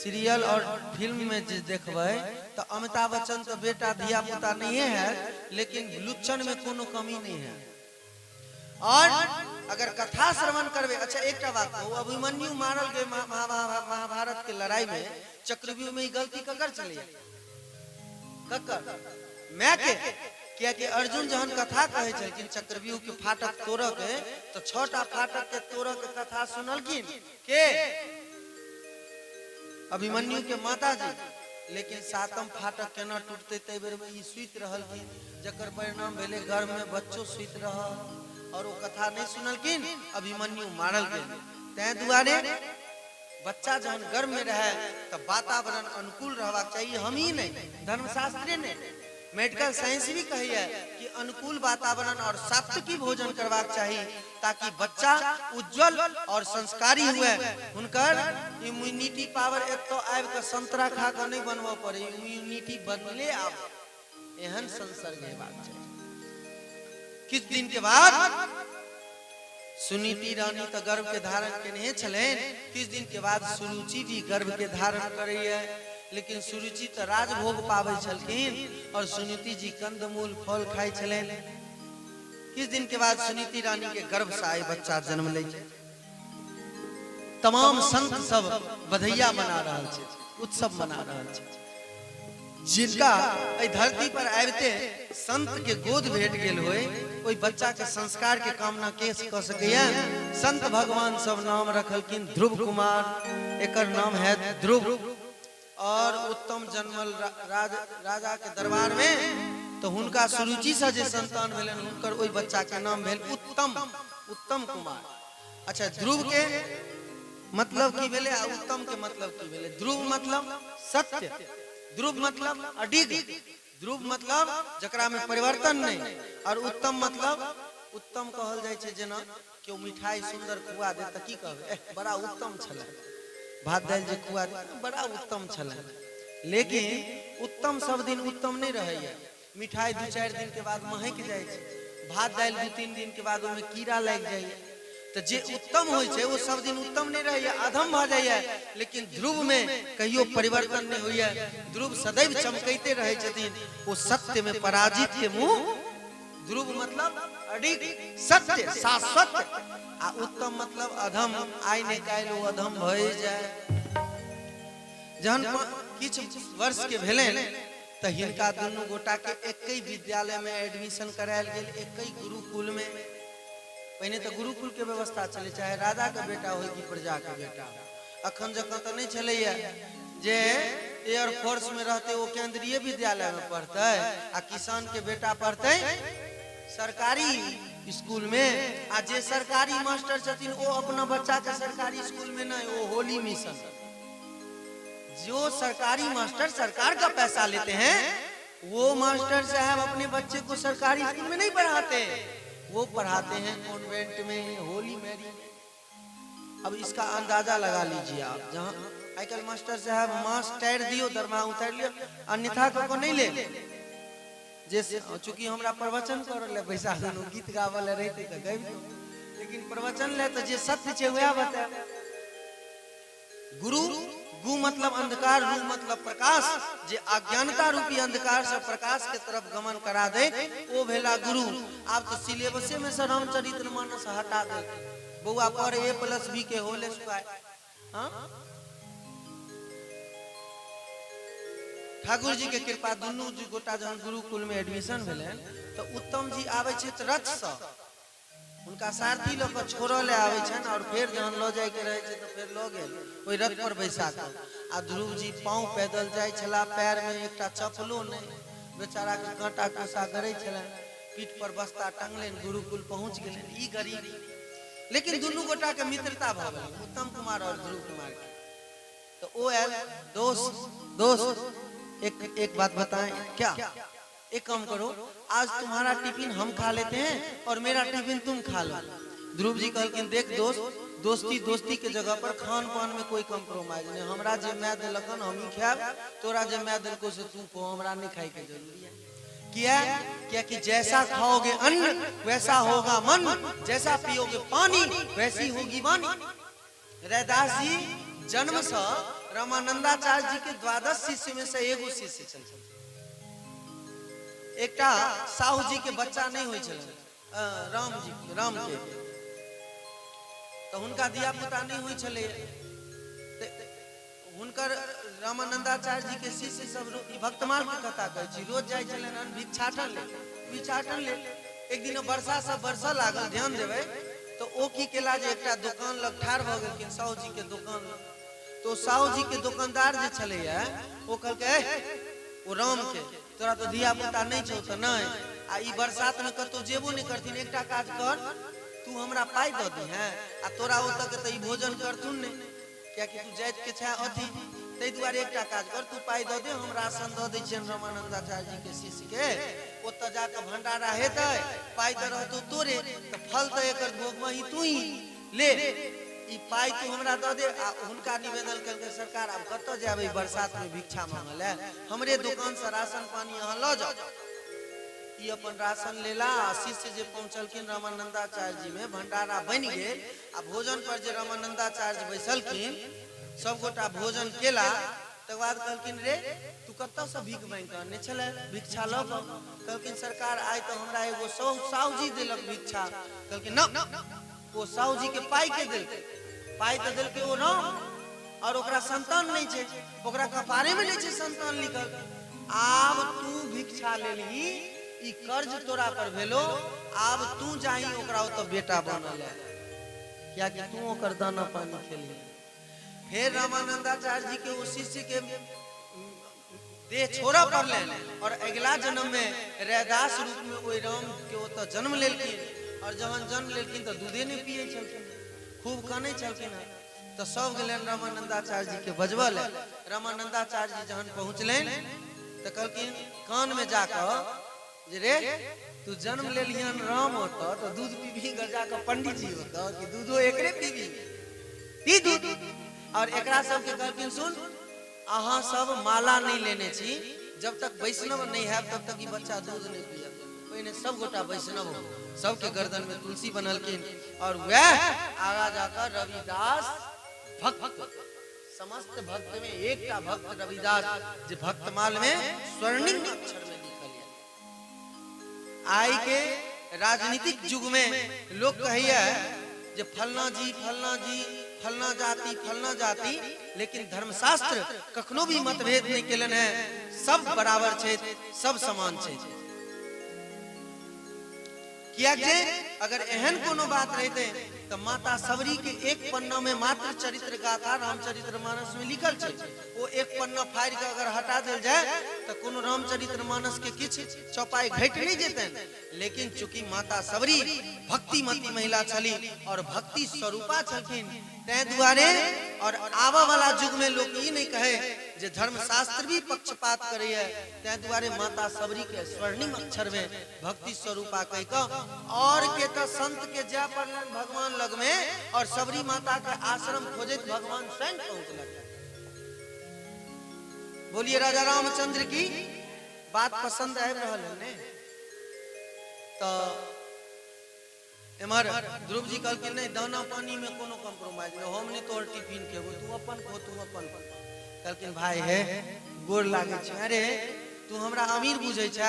सीरियल और फिल्म में जे देखबै तो अमिताभ बच्चन तो बेटा धिया पुता नहीं है लेकिन लुच्चन में कोनो कमी नहीं है। और अगर कथा श्रवण करबे अच्छा एक बात कहूं अभिमन्यु मारल गए महाभारत के लड़ाई में चक्रव्यूह में गलती ककर चली ककर मैं के क्या कि अर्जुन जहन कथा कहे छलखिन चक्रव्यूह के फाटक तोड़ के तो 6टा फाटक के तोड़ के कथा सुनलखिन के अभिमन्यु के माता जी। लेकिन 7म फाटक केना टूटते ते बेर में ई सुइत रहल की जकर परिणाम भेले गर्भ में बच्चो सुइत रहल और वो कथा नहीं सुनलखिन अभिमन्यु मारल गेल। तै दुआरे बच्चा जहन गर्भ में रहे तो वातावरण अनुकूल रहबाक चाहिए। हम ही नहीं धर्मशास्त्र ने मेडिकल साइंस भी कही है कि अनुकूल वातावरण और सात्विकी भोजन करवाक चाहिए ताकि बच्चा उज्जवल और संस्कारी हुए। उनकर इम्यूनिटी पावर एक तो आब के संतरा खा के नहीं बनवा पड़े इम्यूनिटी बनले आब एहन संसर्ग हेबाक चाहिए। किछ दिन के बाद सुनीति रानी तो गर्भ के धारण केने छलेन। किछ दिन के बाद सुरुचि भी गर्भ के धारण करैया लेकिन सुरुचि तो राजभोग पावे छलखिन और सुनीति जी कंदमूल फल खाई छलेन। किछ दिन के बाद सुनीति रानी के गर्भ से आई बच्चा जन्म ले। तमाम संत सब बधैया मना रहल छे उत्सव मना रहल छे। जिनका ए धरती पर आबते संत के गोद भेट गेल होय ओई बच्चा के संस्कार के कामना केस क सकैया। संत भगवान सब नाम रखलखिन ध्रुव कुमार एकर नाम है ध्रुव और उत्तम जन्मल राजा के दरबार में तो हुनका सुरुचि से जे संतान भेलन हुनकर ओई बच्चा के नाम भेल उत्तम कुमार। अच्छा ध्रुव के मतलब की भेले आ उत्तम के मतलब की भेले। ध्रुव मतलब सत्य ध्रुव मतलब अडिग ध्रुव मतलब जकरा में परिवर्तन नहीं और उत्तम मतलब उत्तम कहल जाय छे जेना केओ मिठाई सुंदर खुआ दे त की कहबे बड़ा उत्तम छले भात दाल जे खुआ दे बड़ा उत्तम छले। लेकिन उत्तम सब दिन उत्तम नहीं रहैया। मिठाई 2-4 दिन के बाद महक जाय छे भात दाल 2-3 दिन के बाद ओमे कीड़ा लग जाय तो जे उत्तम होय छे वो सब दिन उत्तम नहीं रहैया अधम भ जाय। लेकिन ध्रुव में कहियो परिवर्तन नहीं होइया। ध्रुव सदैव चमकते रहे छथिन वो सत्य में पराजित के मुंह। ध्रुव मतलब अडिग सत्य शाश्वत आ उत्तम मतलब अधम आइ ने काल्हि वो अधम भए जाय। जहन किछ वर्ष के भेले त हिनका दुनू गोटा के एकई विद्यालय में एडमिशन करायल गेल एकई गुरुकुल में। पहले तो गुरुकुल के व्यवस्था चले चाहे राजा के बेटा हो कि प्रजा के बेटा अखन जक तो नहीं चले जे एयरफोर्स में रहते वो केंद्रीय विद्यालय में पढ़ते आ किसान के बेटा पढ़ते सरकारी स्कूल में आ जे सरकारी मास्टर छथिन वो अपना बच्चा के सरकारी स्कूल में नहीं वो होली मिशन जो सरकारी मास्टर सरकार का पैसा लेते हैं, वो मास्टर साहब अपने बच्चे को सरकारी स्कूल में नहीं पढ़ाते, वो पढ़ाते हैं कॉन्वेंट में, होली मैरी में। अब इसका अंदाजा लगा लीजिए आप, जहाँ आजकल मास्टर साहब मास टायर दियो दरमा उतार लियो, अन्यथा को नहीं ले। जैसे चूंकि हमरा प्रवचन करले पैसा गीत गावले रहते तो गई, लेकिन प्रवचन ले तो जे सत्य छे वह बता। गुरु गु मतलब अंधकार, रू मतलब प्रकाश, जे अज्ञानता रूपी अंधकार से प्रकाश के तरफ गमन करा दे वो भेला गुरु। आप तो सिलेबसे में से रामचरितमानस हटा दे, बउआ पर A+B के होले स्क्वायर। हाँ, ठाकुर जी के कृपा दुनू जी गोटा जहन गुरुकुल में एडमिशन भेले तो उत्तम जी आवे छे रथ से, उनका सारथी लोग को छोड़ो ले आवे छन, और फिर जहन लो जाए के रहे छे तो फिर लो गेल कोई रथ पर बैसा के। आ ध्रुव जी पांव पैदल जाय छला, पैर में एकटा चप्पलो नहीं, बेचारा के कांटा कोसा गरे छला, पीठ पर बस्ता टंगलेन, गुरुकुल पहुंच गेलेन। ई गरीब, लेकिन दुनू गोटा के मित्रता भ गेल, उत्तम कुमार और ध्रुव कुमार के। तो ओ आयल, दोस्त एक बात बताएं क्या, एक काम करो, आज तुम्हारा टिफिन हम खा लेते हैं और मेरा टिफिन तुम खा लो। ध्रुव जी कहलकिन देख दोस्त, दोस्ती के जगह पर खान पान में कोई कम्प्रोमाइज नहीं, हमरा जे मैं दिलकन हम ही खाएब, तोरा जे मैं दिलको से तू को, हमरा नहीं खाई के जरूरी है। क्या कि जैसा खाओगे अन्न वैसा होगा मन, जैसा पियोगे पानी वैसी होगी वाणी। रैदास जी जन्म से रामानंदाचार्य जी के 12 शिष्य में से एगो शिष्य छल। एकटा साहू जी के बच्चा नहीं हुई छल, राम के, तो हुनका दिया पुता नहीं हुई छले, हुनकर रामानंदाचार्य जी के शिष्य सब भक्तमाल के कथा कहै छी, रोज जाय छलन भिक्षाटन ले। एक दिन वर्षा से बरसा लागल, ध्यान देबै तो ओ की केला जे एकटा दुकान लग ठाड़ भ गेलखिन, साहू जी के दुकान लग। तो साहू जी के दुकानदार जे छलैया ओ कहलकै ओ राम के तोरा तो धिया पुता नहीं छौ तो नहीं, आ ई बरसात में कतो जेबो नहीं करथिन, एकटा काज कर, तू हमरा पाई द दी है, आ तोरा ओत के त ई भोजन करथुन ने, क्या कि तू जाइत के छै अथी, तै दुआरे एकटा काज कर, तू पाई द दे, हम राशन द दै छियन रामानंदाचार्य जी के शिष्य के, ओत जाके भंडारा हेतै, पाई त रहतो तोरे, त फल त एकर भोग में ही तू ही ले, ई पाई तू हमरा द दे। आ हुनका निवेदन करके सरकार अब कतो जाबे बरसात में भिक्षा मांगल है, हमरे दुकान से राशन पानी यहाँ ल जाओ। ई अपन राशन लेला, शिष्य जे पहुंचलखिन रामानंदाचार्य जी में, भंडारा बन गेल, आ भोजन पर जे रामानंदाचार्य बैसलखिन, सब गोटा भोजन केला, तक बाद कहलखिन रे तू कतो से भीख मांग के आने छले, भिक्षा ल क। कहलखिन सरकार आइ तो हमरा एगो साहू जी देलक भिक्षा। कहलखिन न, वो साहू जी के पाई के देलकै, पाई तो देलकै ओ राम, और ओकरा संतान नहीं छे, ओकरा कपारे में नहीं छे संतान लिखल। आब तू भिक्षा लेलही, ई कर्ज तोरा पर भेलो, आब तू जाही ओकरा तो बेटा बनल है, क्या कि तू ओकर दाना पानी खेली। फिर रामानंदाचार्य जी के उस शिष्य के देह छोड़ा पड़ले, और अगला जन्म में रैदास रूप में ओई राम के ओत जन्म लेलखिन, और जहन जन्म लेलखिन तो दूधे नहीं पिए छलखिन, खूब काने छलखिन। तो सब गेलन रामानंदाचार्य जी के बजबल। रामानंदाचार्य जी जहन पहुंचलेन तो कहलखिन कान में जाकर जे रे तू जन्म ले लिहन राम होता तो दूध पीबी, घर जाकर पंडित जी होता कि दूधो एकरे पीबी, पी दूध। और एकरा सब के कहलखिन सुन, अहाँ सब माला नहीं लेने छी, जब तक वैष्णव नहीं है तब तक ये बच्चा दूध नहीं पिया। पहिने सब गोटा वैष्णव हो, सबके गर्दन में तुलसी बनलखिन, और वह आगा जाकर रविदास भक्त, समस्त भक्त में एकटा भक्त रविदास जे भक्तमाल में स्वर्णिम अक्षर में लिखल है। आई के राजनीतिक युग में लोग कहिए जे फलना जी फलना जाति, लेकिन धर्मशास्त्र कखनो भी मतभेद नहीं केलन है, सब बराबर छे, सब समान छे। किया जे अगर एहन कोनो बात रहते तो माता सबरी के एक पन्ना में मात्र चरित्र गाथा रामचरितमानस में लिखल छे, वो एक पन्ना फाड़ के अगर हटा देल जाए तो कोनो रामचरितमानस के किछ चौपाई घट नहीं जेतन। लेकिन चूंकि माता सबरी भक्तिमती महिला छली और भक्ति स्वरूपा छलखिन, तै दुआरे और आवा वाला युग में लोग ई नहीं कहे जे धर्मशास्त्र भी पक्षपात करे है, ते दुआरे माता सबरी के स्वर्णिम अक्षर में भक्ति स्वरूपा कह का और के तो संत के जा पड़लन भगवान लग में और सबरी माता के आश्रम खोजे भगवान स्वयं पहुंचलन। बोलिए राजा रामचंद्र की बात पसंद आए रहल है। तो एमर ध्रुव जी कल के नहीं दाना पानी में कोनो कॉम्प्रोमाइज नहीं, हम नहीं तोर टिफिन के वो तू अपन खो तू अपन कल के भाई है गोर लागे छ। अरे तू हमरा अमीर बुझै छ,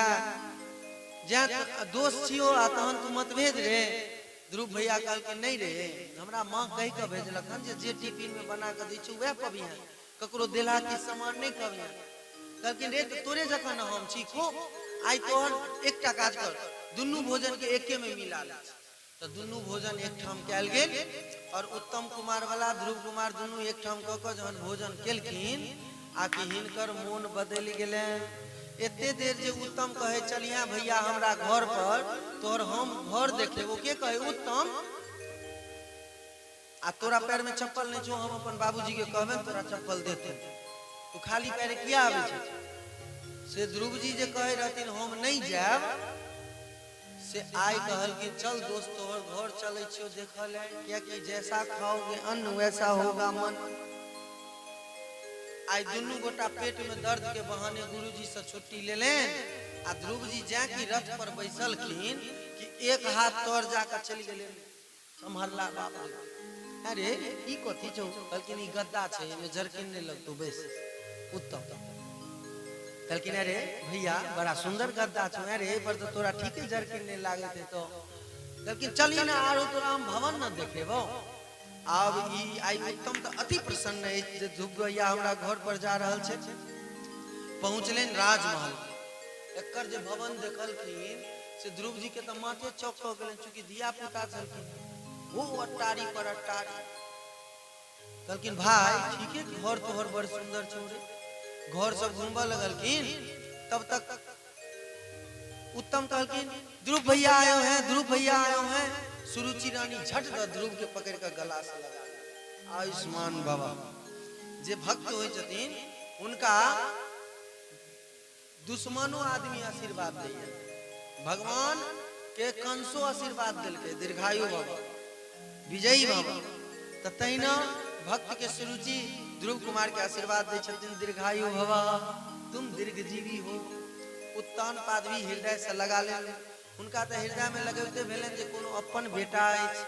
जे दोस्त छियो आ तहन तू मतभेद रे। ध्रुव भैया कल के नहीं रे, हमरा मां कह के भेजलक हन जे टिफिन में बना के दै छु वह पबिया, ककरो देला के सामान नहीं कबिया। कल के रे तोरे जखन हम छी खो, आई तोहर एकटा काज कर, दुन्नू भोजन के एके में मिला ले। तो दुनू भोजन एक ठाम कैल गेल और उत्तम कुमार वाला ध्रुव कुमार दुनू एक ठाम क के जहन भोजन केलखिन आकि हिनकर मोन बदल गेले। एते देर जे उत्तम कहे चलिया भैया हमरा घर पर तोर हम घर देखे, वो के कहे उत्तम आ तोरा पैर में चप्पल नहीं छो, हम अपन बाबूजी के कहबे तोरा चप्पल देते, तू खाली पैर किया आवे छै। से ध्रुव जी जे कहे रहथिन हम नहीं जाब, से आई कहल कि चल दोस्त तोहर घर चले छियो देखल है, क्या कि जैसा खाओगे अन्न वैसा होगा मन। आई दुनू गोटा पेट में दर्द के बहाने गुरुजी से छुट्टी ले लें आ ध्रुव जी जा की रथ पर बैसलखिन कि एक हाथ तोड़ जाकर चली गेले संभरला बाप रे। अरे ई कथी छौ, कहलकिन ई गद्दा छै, एमे जरकिन नहीं लगतो बैस। उत्तम कहलकिन अरे भैया बड़ा सुंदर गद्दा छो, अरे पर तो तोरा ठीक है जरकिन नहीं लागे थे। तो कहलकिन चलिए ना आरो तोरा हम भवन न देखेबो। अब ई आई उत्तम तो अति प्रसन्न है जे ध्रुव भैया हमरा घर पर जा रहल छे। पहुंचलेन राजमहल, एकर जे भवन देखलखिन से ध्रुव जी के तो माथे चौक हो गेलन, चूंकि धिया पुता छलखिन वो अट्टारी पर अट्टारी। कहलकिन भाई ठीक है घर तोहर बड़ सुंदर छौ रे, घर सब घूमबा लगलखिन। तब तक उत्तम कहलकिन ध्रुव भैया आयो हैं, ध्रुव भैया आयो हैं। सुरुचि रानी झट द ध्रुव के पकड़ कर गला से लगा। आयुष्मान बाबा जे भक्त होय छथिन उनका दुश्मनों आदमी आशीर्वाद दैया। भगवान के कंसो आशीर्वाद दिलके दीर्घायु बाबा विजयी बाबा, ततैना भक्त के सुरुचि ध्रुव कुमार के आशीर्वाद दे छथिन दीर्घायु भवा तुम दीर्घजीवी हो। उत्तान पादवी हृदय से लगा ले, उनका तो हृदय में लगते भेलन जे कोनो अपन बेटा अछि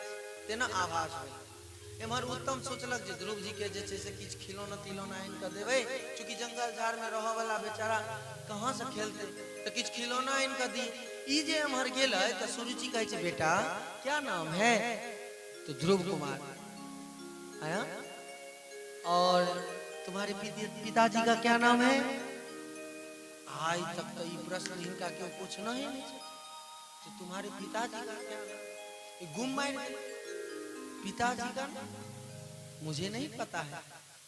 तेना आभास भेल। एमहर उत्तम सोचलक जे ध्रुव जी के जे छै से किछ खिलौना तिलौना इनका देबै, चूंकि जंगल झाड़ में रह वाला बेचारा कहां से खेलते, तो किछ खिलौना इनका दी। ई जे एमहर गेल है तो सुरुचि कहे छै बेटा क्या नाम है, तो ध्रुव कुमार आया। और तुम्हारे पिताजी का क्या नाम है? आज तक तो ये प्रश्न इनका क्यों पूछना ही नहीं, तो तुम्हारे पिताजी का क्या नाम? गुम पिताजी का नाम मुझे नहीं पता है,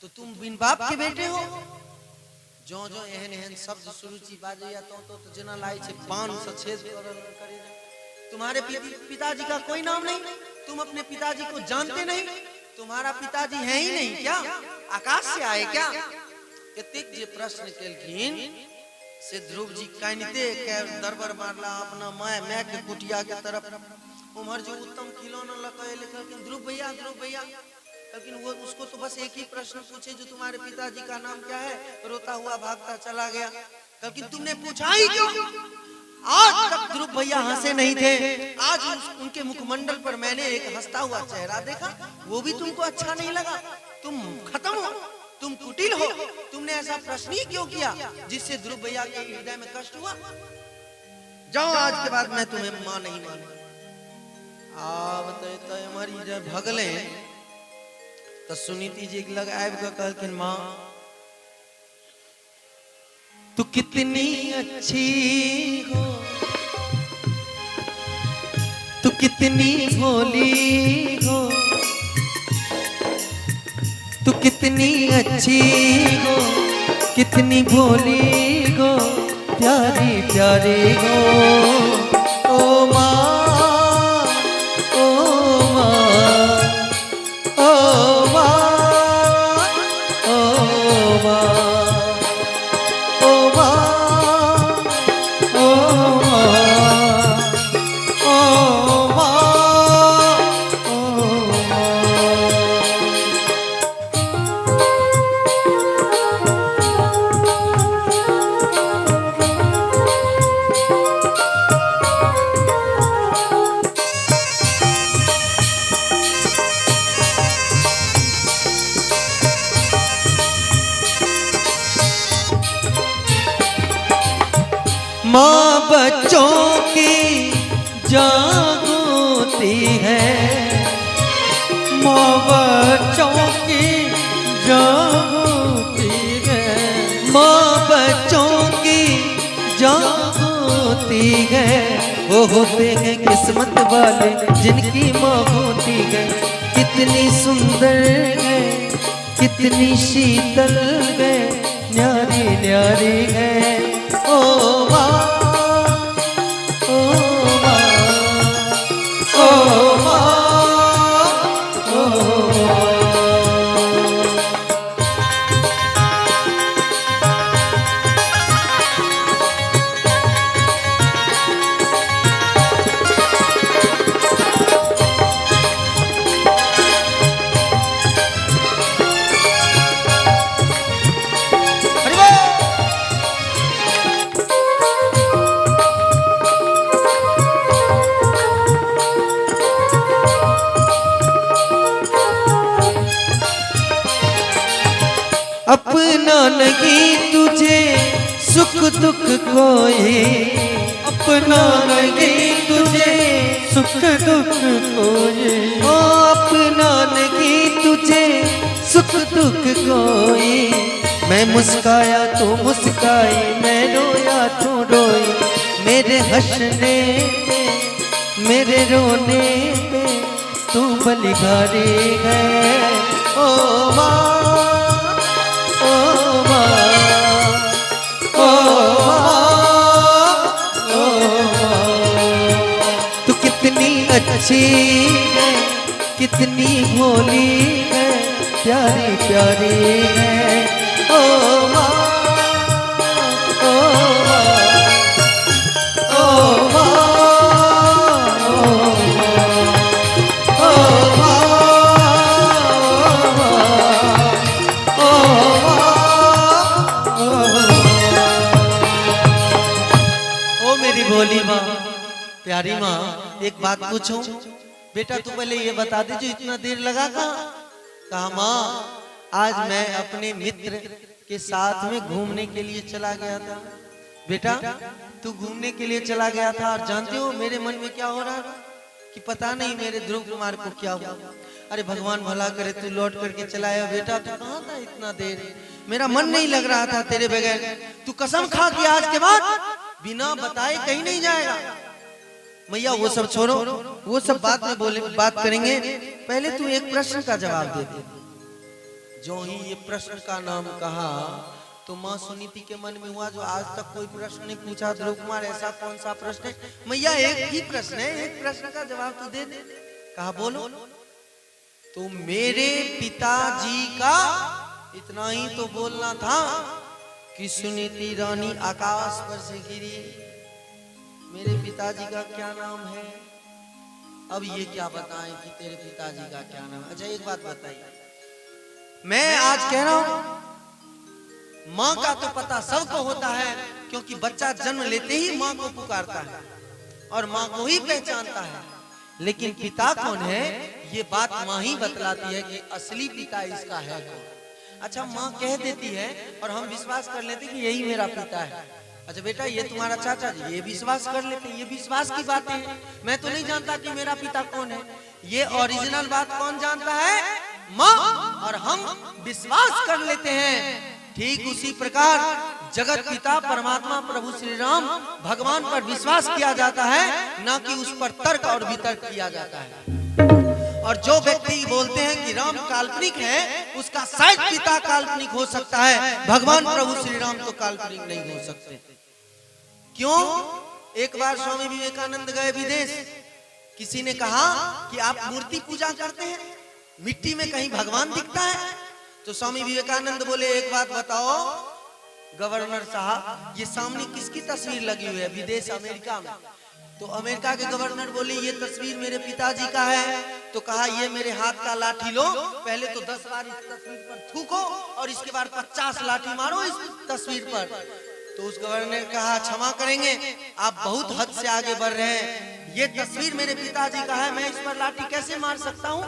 तो तुम बिन बाप के बेटे हो। जो जो एहन एहन शब्द सुरुचि बाजे या तो जना लाई छे पान से छेद करे। तुम्हारे पिताजी का कोई नाम नहीं, तुम अपने पिताजी को जानते नहीं, तुम्हारा पिताजी है ही नहीं क्या, आकाश से आए क्या? एतेक जे प्रश्न केलखिन से ध्रुव जी कानते के दरबार मारला अपना मैं के कुटिया के तरफ। उमर जो उत्तम खिलौना लगे लेकिन ध्रुव भैया लेकिन वो उसको तो बस एक ही प्रश्न पूछे जो तुम्हारे पिताजी का नाम क्या है, रोता हुआ भागता चला गया। लेकिन तुमने पूछा ही क्यों? आज तक ध्रुव भैया हंसे नहीं थे, आज उनके मुखमंडल पर मैंने एक हंसता हुआ चेहरा देखा, वो भी तुमको अच्छा नहीं लगा? तुम खत्म हो, तुम कुटिल हो, तुमने ऐसा प्रश्न ही क्यों किया जिससे ध्रुव भैया के हृदय में कष्ट हुआ? जाओ आज के बाद मैं तुम्हें मां नहीं मानूंगा। अब तो हमारी जब भगले तो सुनीति जी लग आब के कहलखिन मां तू कितनी अच्छी हो, तू कितनी भोली हो, तू कितनी अच्छी हो, कितनी भोली हो, प्यारी प्यारी हो। ओ माँ ओ माँ ओ माँ ओ माँ। माँ बच्चों की जागती है, माँ बच्चों की जागती है, माँ बच्चों की जागती है। वो होते हैं किस्मत वाले जिनकी माँ होती है। कितनी सुंदर है, कितनी शीतल है, न्यारी न्यारी है। ओ माँ, ओ माँ, ओ माँ, ओ माँ। अपना नहीं तुझे सुख दुख कोई, अपना नहीं तुझे सुख दुख कोई, ओ अपना नहीं तुझे सुख दुख कोई। मैं मुस्काया तो मुस्काई, मैं रोया तो रोई, मेरे हंसने पे मेरे रोने पे तू बलिहारी है। ओ माँ, तू कितनी अच्छी है, कितनी भोली है, प्यारी प्यारी है। ओ माँ, ओ माँ, ओ माँ, ओ माँ, भोली माँ, प्यारी माँ, एक बात पूछूं? बेटा तू पहले ये बता दे, जो इतना देर लगा कहा माँ, आज मैं अपने मित्र के साथ में घूमने के लिए चला गया था। बेटा तू घूमने के लिए चला गया था, और जानते हो मेरे मन में क्या हो रहा है कि पता नहीं मेरे ध्रुव कुमार को क्या हुआ। अरे भगवान भला करे, तू लौट करके चला आया। बेटा तू कहाँ था इतना देर? मेरा मन नहीं लग रहा था तेरे बगैर। तू कसम खा कि आज के बाद बिना बताए कहीं नहीं जाएगा। मैया वो सब छोड़ो, वो सब बात में बात करेंगे। पहले तू एक प्रश्न का जवाब दे दे। जो ही ये प्रश्न का नाम कहा तो माँ सुनीति के मन में हुआ, जो आज तक कोई प्रश्न नहीं पूछा ध्रुव कुमार, ऐसा कौन सा प्रश्न है? मैया एक ही प्रश्न है, एक प्रश्न का जवाब तू दे दे। कहा बोलो। तो मेरे पिताजी का, इतना ही तो बोलना था कि सुनीति रानी आकाश पर से गिरी। मेरे पिताजी का क्या नाम है? अब ये क्या बताएं कि तेरे पिताजी का क्या नाम है? अच्छा एक बात बताइए, मैं आज कह रहा हूं, माँ का तो पता सबको होता है, क्योंकि बच्चा जन्म लेते ही माँ को पुकारता है और माँ को ही पहचानता है। लेकिन पिता कौन है, ये बात माँ ही बतलाती है कि असली पिता इसका है कौन। अच्छा माँ कह देती है और हम विश्वास कर लेते कि यही मेरा पिता है। अच्छा बेटा ये तुम्हारा चाचा जी, ये विश्वास कर लेते, ये विश्वास की बातें हैं। मैं तो नहीं जानता कि मेरा पिता कौन है। ये ओरिजिनल बात कौन जानता है? माँ, और हम विश्वास कर लेते हैं। ठीक उसी प्रकार जगत पिता परमात्मा प्रभु श्री राम भगवान पर विश्वास किया जाता है, ना कि उस पर तर्क और वितर्क किया जाता है। और जो व्यक्ति बोलते हैं कि राम काल्पनिक है, उसका शायद पिता काल्पनिक हो सकता है, भगवान प्रभु श्री राम तो काल्पनिक नहीं हो सकते। क्यों? एक बार स्वामी विवेकानंद गए विदेश, किसी ने कहा कि आप मूर्ति पूजा करते हैं, मिट्टी में कहीं भगवान दिखता है? तो स्वामी विवेकानंद बोले एक बात बताओ गवर्नर साहब, ये सामने किसकी तस्वीर लगी हुई है विदेश अमेरिका में? तो अमेरिका के गवर्नर बोले ये तस्वीर मेरे पिताजी का है। तो कहा ये मेरे हाथ का लाठी लो, पहले तो 10 बार इस तस्वीर पर थूको और इसके बाद 50 लाठी मारो इस तस्वीर पर। तो उस गवर्नर ने कहा क्षमा करेंगे, आप बहुत हद से आगे बढ़ रहे हैं, ये तस्वीर मेरे पिताजी का है, मैं इस पर लाठी कैसे मार सकता हूँ?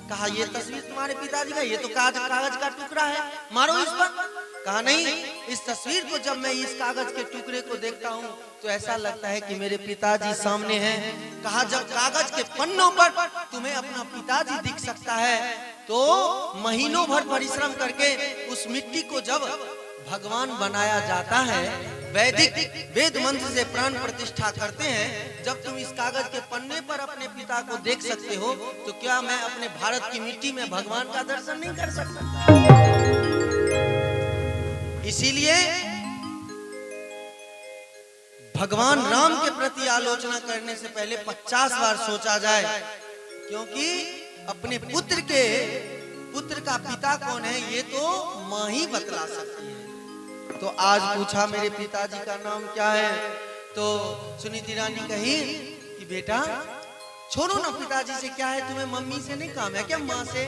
कहा ये तस्वीर तुम्हारे पिताजी का, ये तो कागज का टुकड़ा है, मारो इस पर। कहा नहीं, इस तस्वीर को जब मैं इस कागज के टुकड़े को देखता हूँ तो ऐसा लगता है कि मेरे पिताजी सामने हैं। कहा जब कागज के पन्नों पर तुम्हें अपना पिताजी दिख सकता है तो महीनों भर परिश्रम करके उस मिट्टी को जब भगवान बनाया जाता है, वैदिक वेद मंत्र से प्राण प्रतिष्ठा करते हैं, जब तुम इस कागज के पन्ने पर अपने पिता को देख सकते हो तो क्या मैं अपने भारत की मिट्टी में भगवान का दर्शन नहीं कर सकता? इसीलिए भगवान राम के प्रति आलोचना करने से पहले 50 बार सोचा जाए, क्योंकि अपने पुत्र का पिता कौन है ये तो मां ही बतला सकती है। तो आज पूछा मेरे पिताजी का नाम क्या है, तो सुनीति रानी कही कि बेटा छोड़ो ना, पिताजी से क्या है, तुम्हें मम्मी से नहीं काम है क्या, माँ से?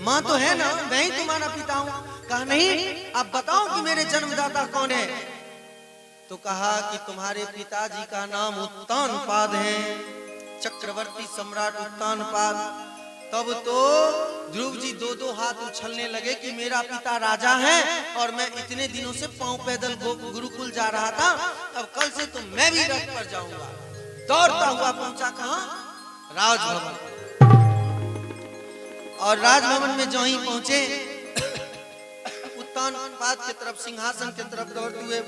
माँ तो है ना, मैं ही तुम्हारा पिता हूँ। कहा नहीं, अब बताओ कि मेरे जन्मदाता कौन है। तो कहा कि तुम्हारे पिताजी का नाम उत्तानपाद है, चक्रवर्ती सम्राट उत्तानपाद। तब तो ध्रुव जी दो हाथ उछलने लगे कि मेरा पिता राजा है और मैं इतने दिनों से पांव पैदल गुरुकुल जा रहा था, अब कल से तो मैं भी रथ पर जाऊंगा। दौड़ता हुआ पहुंचा कहां? राजभवन। और राजभवन में जो ही पहुंचे, उत्तानपाद की तरफ, सिंहासन की तरफ दौड़ते हुए,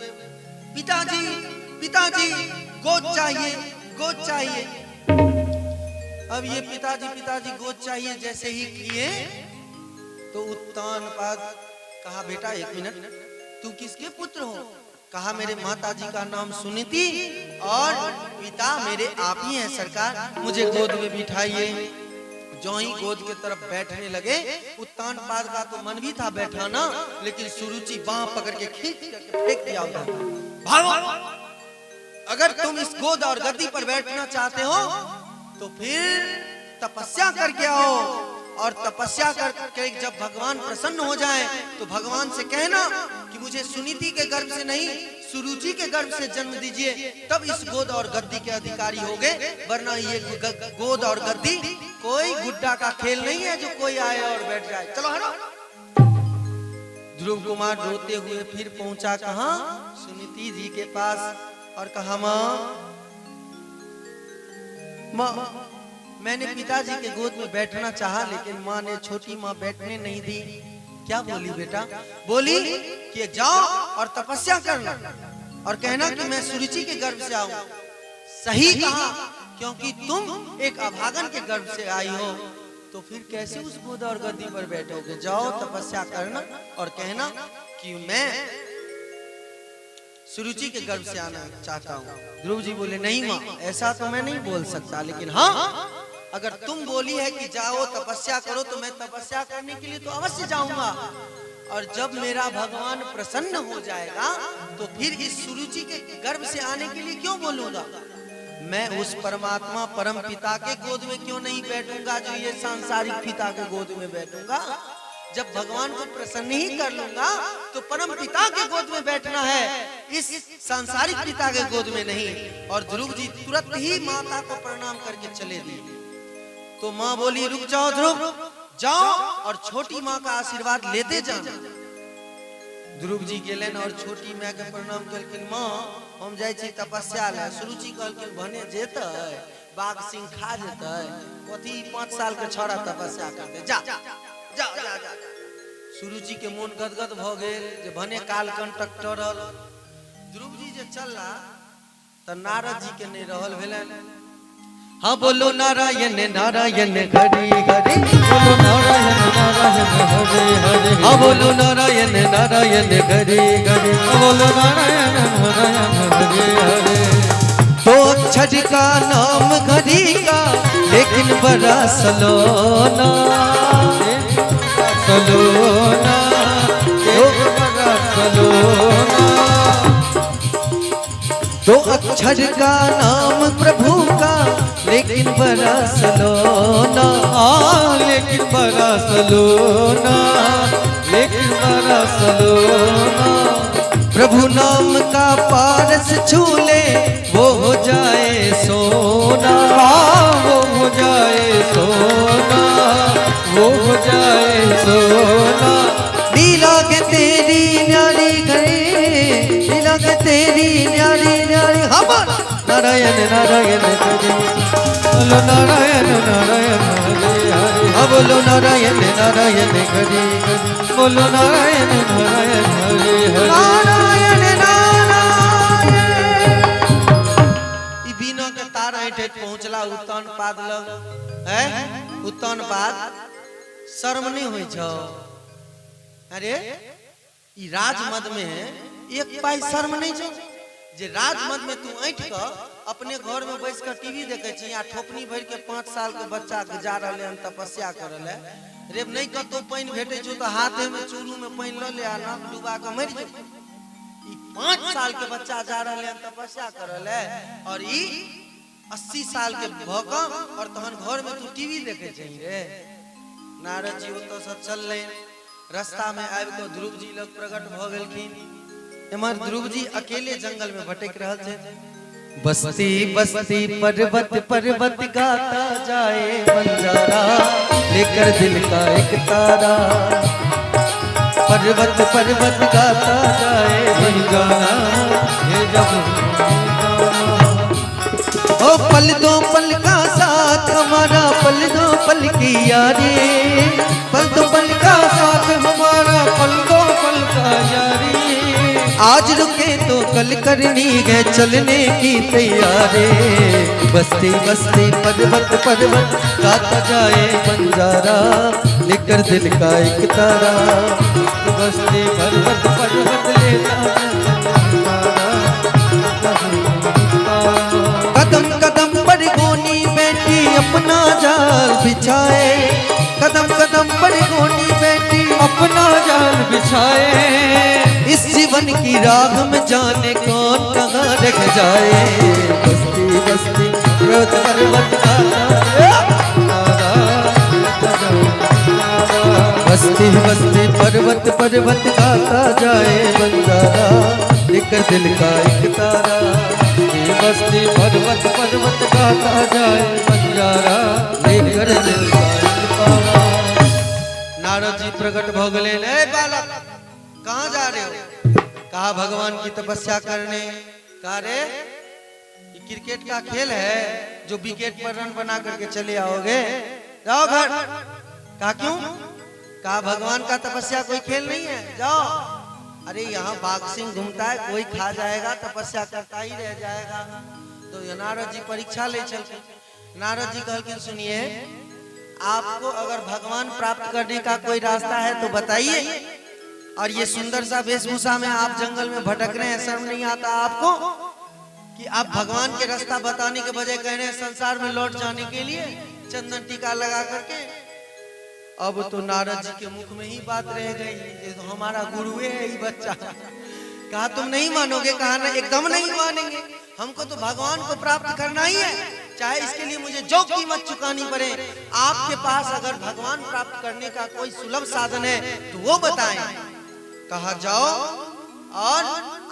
पिताजी पिताजी गोद चाहिए, गोद चाहिए। अब ये पिताजी गोद चाहिए जैसे ही किए तो उत्तानपाद कहा बेटा एक मिनट, तू किसके पुत्र हो? कहा मेरे माताजी का नाम सुनीति और पिता मेरे आप ही हैं सरकार, मुझे गोद में बिठाइए। जो ही गोद के तरफ बैठने लगे, उत्तानपाद का तो मन भी था बैठाना, लेकिन सुरुचि बांह पकड़ के खींच करके फेंक दिया उधर। भागो, अगर तुम इस गोद और गद्दी पर बैठना चाहते हो तो फिर तपस्या करके आओ, और तपस्या करके जब भगवान प्रसन्न हो जाए तो भगवान से कहना कि मुझे सुनीति के गर्भ से नहीं, सुरुचि के गर्भ से जन्म दीजिए, तब इस गोद और गद्दी के अधिकारी होगे, वरना ये गोद और गद्दी कोई गुड्डा का खेल नहीं है जो कोई आए और बैठ जाए। चलो हरो। ध्रुव कुमार रोते हुए फिर पहुंचा कहां? सुनीति जी के पास, और कहा माँ मैंने पिताजी के गोद में बैठना चाहा, लेकिन माँ ने, छोटी माँ बैठने नहीं दी। क्या बोली बेटा? बोली कि जाओ और तपस्या करना और कहना कि मैं सुरुचि के गर्भ से आऊं। सही कहा, क्योंकि तुम एक अभागन के गर्भ से आई हो, तो फिर कैसे उस गोद और गद्दी पर बैठोगे? जाओ तपस्या करना और कहना कि मैं सुरुचि के गर्भ से आना चाहता हूँ। ध्रुव जी बोले नहीं माँ, ऐसा तो मैं नहीं बोल सकता, लेकिन हाँ अगर तुम बोली है कि जाओ तपस्या करो तो मैं तपस्या करने के लिए तो अवश्य जाऊंगा, और जब मेरा भगवान प्रसन्न हो जाएगा तो फिर इस सुरुचि के गर्भ से आने के लिए क्यों बोलूंगा? मैं उस परमात्मा परम पिता के गोद में क्यों नहीं बैठूंगा जो ये सांसारिक पिता के गोद में बैठूंगा? जब भगवान को प्रसन्न ही कर लूंगा तो परम पिता के गोद में बैठना है, इस सांसारिक पिता के गोद में नहीं। और ध्रुव जी तुरंत ही माता को प्रणाम करके चले दिए। तो माँ बोली रुक जाओ ध्रुव, जाओ और छोटी माँ का आशीर्वाद लेते जाना। ध्रुव जी गेलन और छोटी माँ के प्रणाम कलकिन, माँ हम जाय छी तपस्या ले। सुरुचि कहलकिन भने जेतै, बाघ सिंह खा जेतै, कथी 5 साल के छोरा तपस्या करते, जा जा जा जा। सुरुचि के मन गदगद भ गेल जे भने काल कंटक टरल। ध्रुव जी जे चलला त नारद जी के नहीं रहल भेलन। हाँ बोलो नारायण नारायण हरि हरि, बोलो नारायण नारायण हरे हरे, हाँ बोलो नारायण नारायण हरि हरि, बोलो नारायण नारायण हरे हरे। तो अक्षर का नाम घड़ी का, लेकिन बड़ा सलोना सलोना, बड़ा सलोना। तो अक्षर का नाम प्रभु का, लेकिन बड़ा सलोना, लेकिन बड़ा सलोना, लेकिन बड़ा सलोना। प्रभु नाम का पारस छूले वो हो जाए सोना, वो हो जाए सोना, वो हो जाए सोना। नीला के तेरी नारी नारायण हरे बोलो नारायण नारायण हरे हरे हाँ बोलो नारायण नारायण हरे हरे बोलो नारायण नारायण हरे हरे नारायण नारायण ई बिना के तार ऐठे पहुंचला उत्तान पाद लग है उत्तान पाद शर्म नहीं होई छ अरे ई राजमद में एक पाई शर्म नहीं छ जे राजमद में तू ऐठ क अपने घर में बैठ कर टीवी देखे छी या ठोपनी भर के 5 साल के बच्चा के जा रहले हन तपस्या करले रे नहीं कतो पानी भेटे छ तो हाथे में चूरू में पानी ल ले आ नाक डुबा के मर जे ई 5 साल के बच्चा जा रहले हन तपस्या करले और ई 80 साल के भक और तहन घर में तू टीवी देखे छी रे नारद जी ओतो से चलले रास्ता में आबि के ध्रुव जी लग प्रकट भ गेलखिन एमर ध्रुव जी अकेले जंगल में भटक रहल छे बस्ती बस्ती पर्वत पर्वत गाता जाए बंजारा लेकर दिल का एक तारा पर्वत पर्वत गाता जाए बंजारा ये जब ओ पल दो पल का साथ हमारा पल दो पल की यारी पल दो पल का साथ हमारा पल दो पल का यारी आज रुके तो कल करनी है चलने की तैयारी बस्ती बस्ती पर्वत पर्वत गाता जाए बंजारा लेकर दिल का एक तारा बस्ती पर्वत पर्वत लेता कदम कदम पर गोनी बैठी अपना जाल बिछाए कदम कदम पर गोनी बैठी अपना जाल बिछाए इस जीवन की राह में जाने कौन कहाँ रह जाए बस्ती बस्ती पर्वत पर्वत बस्ती बस्ती पर्वत पर्वत गाता जाए बंजारा लेकर दिल का एक तारा बस्ती पर्वत पर्वत गाता जाए बंजारा लेकर दिल का एक तारा नारद जी प्रकट भ गेले ए बालक कहाँ जा रहे हो कहा भगवान की तपस्या करने कहा रे ये क्रिकेट का खेल है जो विकेट पर रन बना करके चले आओगे जाओ घर कहा क्यों कहा भगवान का तपस्या कोई खेल नहीं है जाओ अरे यहाँ बाघ सिंह घूमता है कोई खा जाएगा तपस्या करता ही रह जाएगा तो नारद जी परीक्षा ले चलते नारद जी कहलखिन सुनिए आपको अगर भगवान प्राप्त करने का कोई रास्ता है तो बताइए और ये सुंदर सा वेशभूषा में आप जंगल में भटक रहे हैं शर्म नहीं आता आपको कि आप भगवान के रास्ता बताने के बजाय कह रहे हैं संसार में लौट जाने के लिए चंदन टीका लगा करके अब तो नारद जी के मुख में ही बात रह गई ये तो हमारा गुरु है ये बच्चा कहा तुम नहीं मानोगे कहा ना एकदम नहीं मानेंगे हमको तो भगवान को प्राप्त करना ही है चाहे इसके लिए मुझे जो कीमत चुकानी पड़े आपके पास अगर भगवान प्राप्त करने का कोई सुलभ साधन है तो वो बताएं कहा जाओ और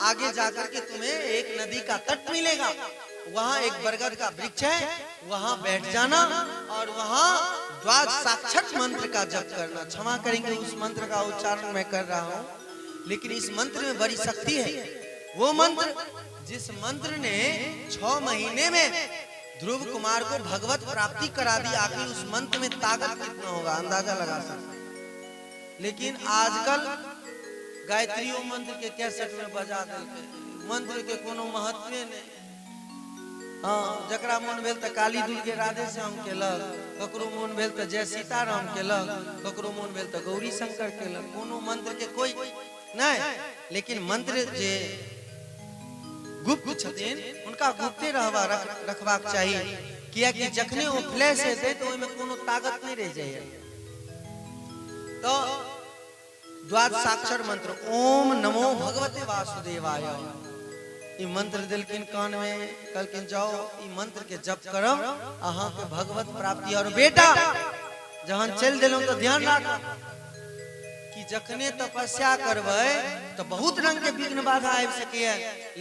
आगे जाकर के तुम्हें एक नदी का तट मिलेगा वहाँ एक बरगद का वृक्ष है वहाँ बैठ जाना और वहाँ द्वादश साक्षर मंत्र का जप करना क्षमा करेंगे उस मंत्र का उच्चारण मैं कर रहा हूँ लेकिन इस मंत्र में बड़ी शक्ति है वो मंत्र जिस मंत्र ने 6 महीने में ध्रुव कुमार को भगवत प्राप्ति करा दी आखिर उस मंत्र में ताकत कितना होगा अंदाजा लगा सकते लेकिन आजकल गायत्री मंत्र के कैसेट में बजा देते मंत्र के कोनो महत्व नहीं हाँ जकरा मन भेल त काली दुर्गे राधे श्याम केलक ककरो मन भेल त जय सीताराम केलक ककरो मन भेल त गौरी शंकर केलक कोनो मंत्र के कोई नहीं लेकिन मंत्र जे गुप्त छथिन उनका गुप्ते रखबाक चाहिए किया कि जखने वो फ्लैश हेतै तो ओइमे कोनो ताकत नहीं रह जाए तो द्वादश साक्षर मंत्र ओम नमो भगवते वासुदेवाय ई मंत्र दिलकिन कान में कहलकिन जाओ ई मंत्र के जप करब अहाँ के भगवत प्राप्ति और बेटा जहां चल देलौ तो ध्यान राख कि जखने तपस्या करबै तो बहुत रंग के विघ्न बाधा आबि सके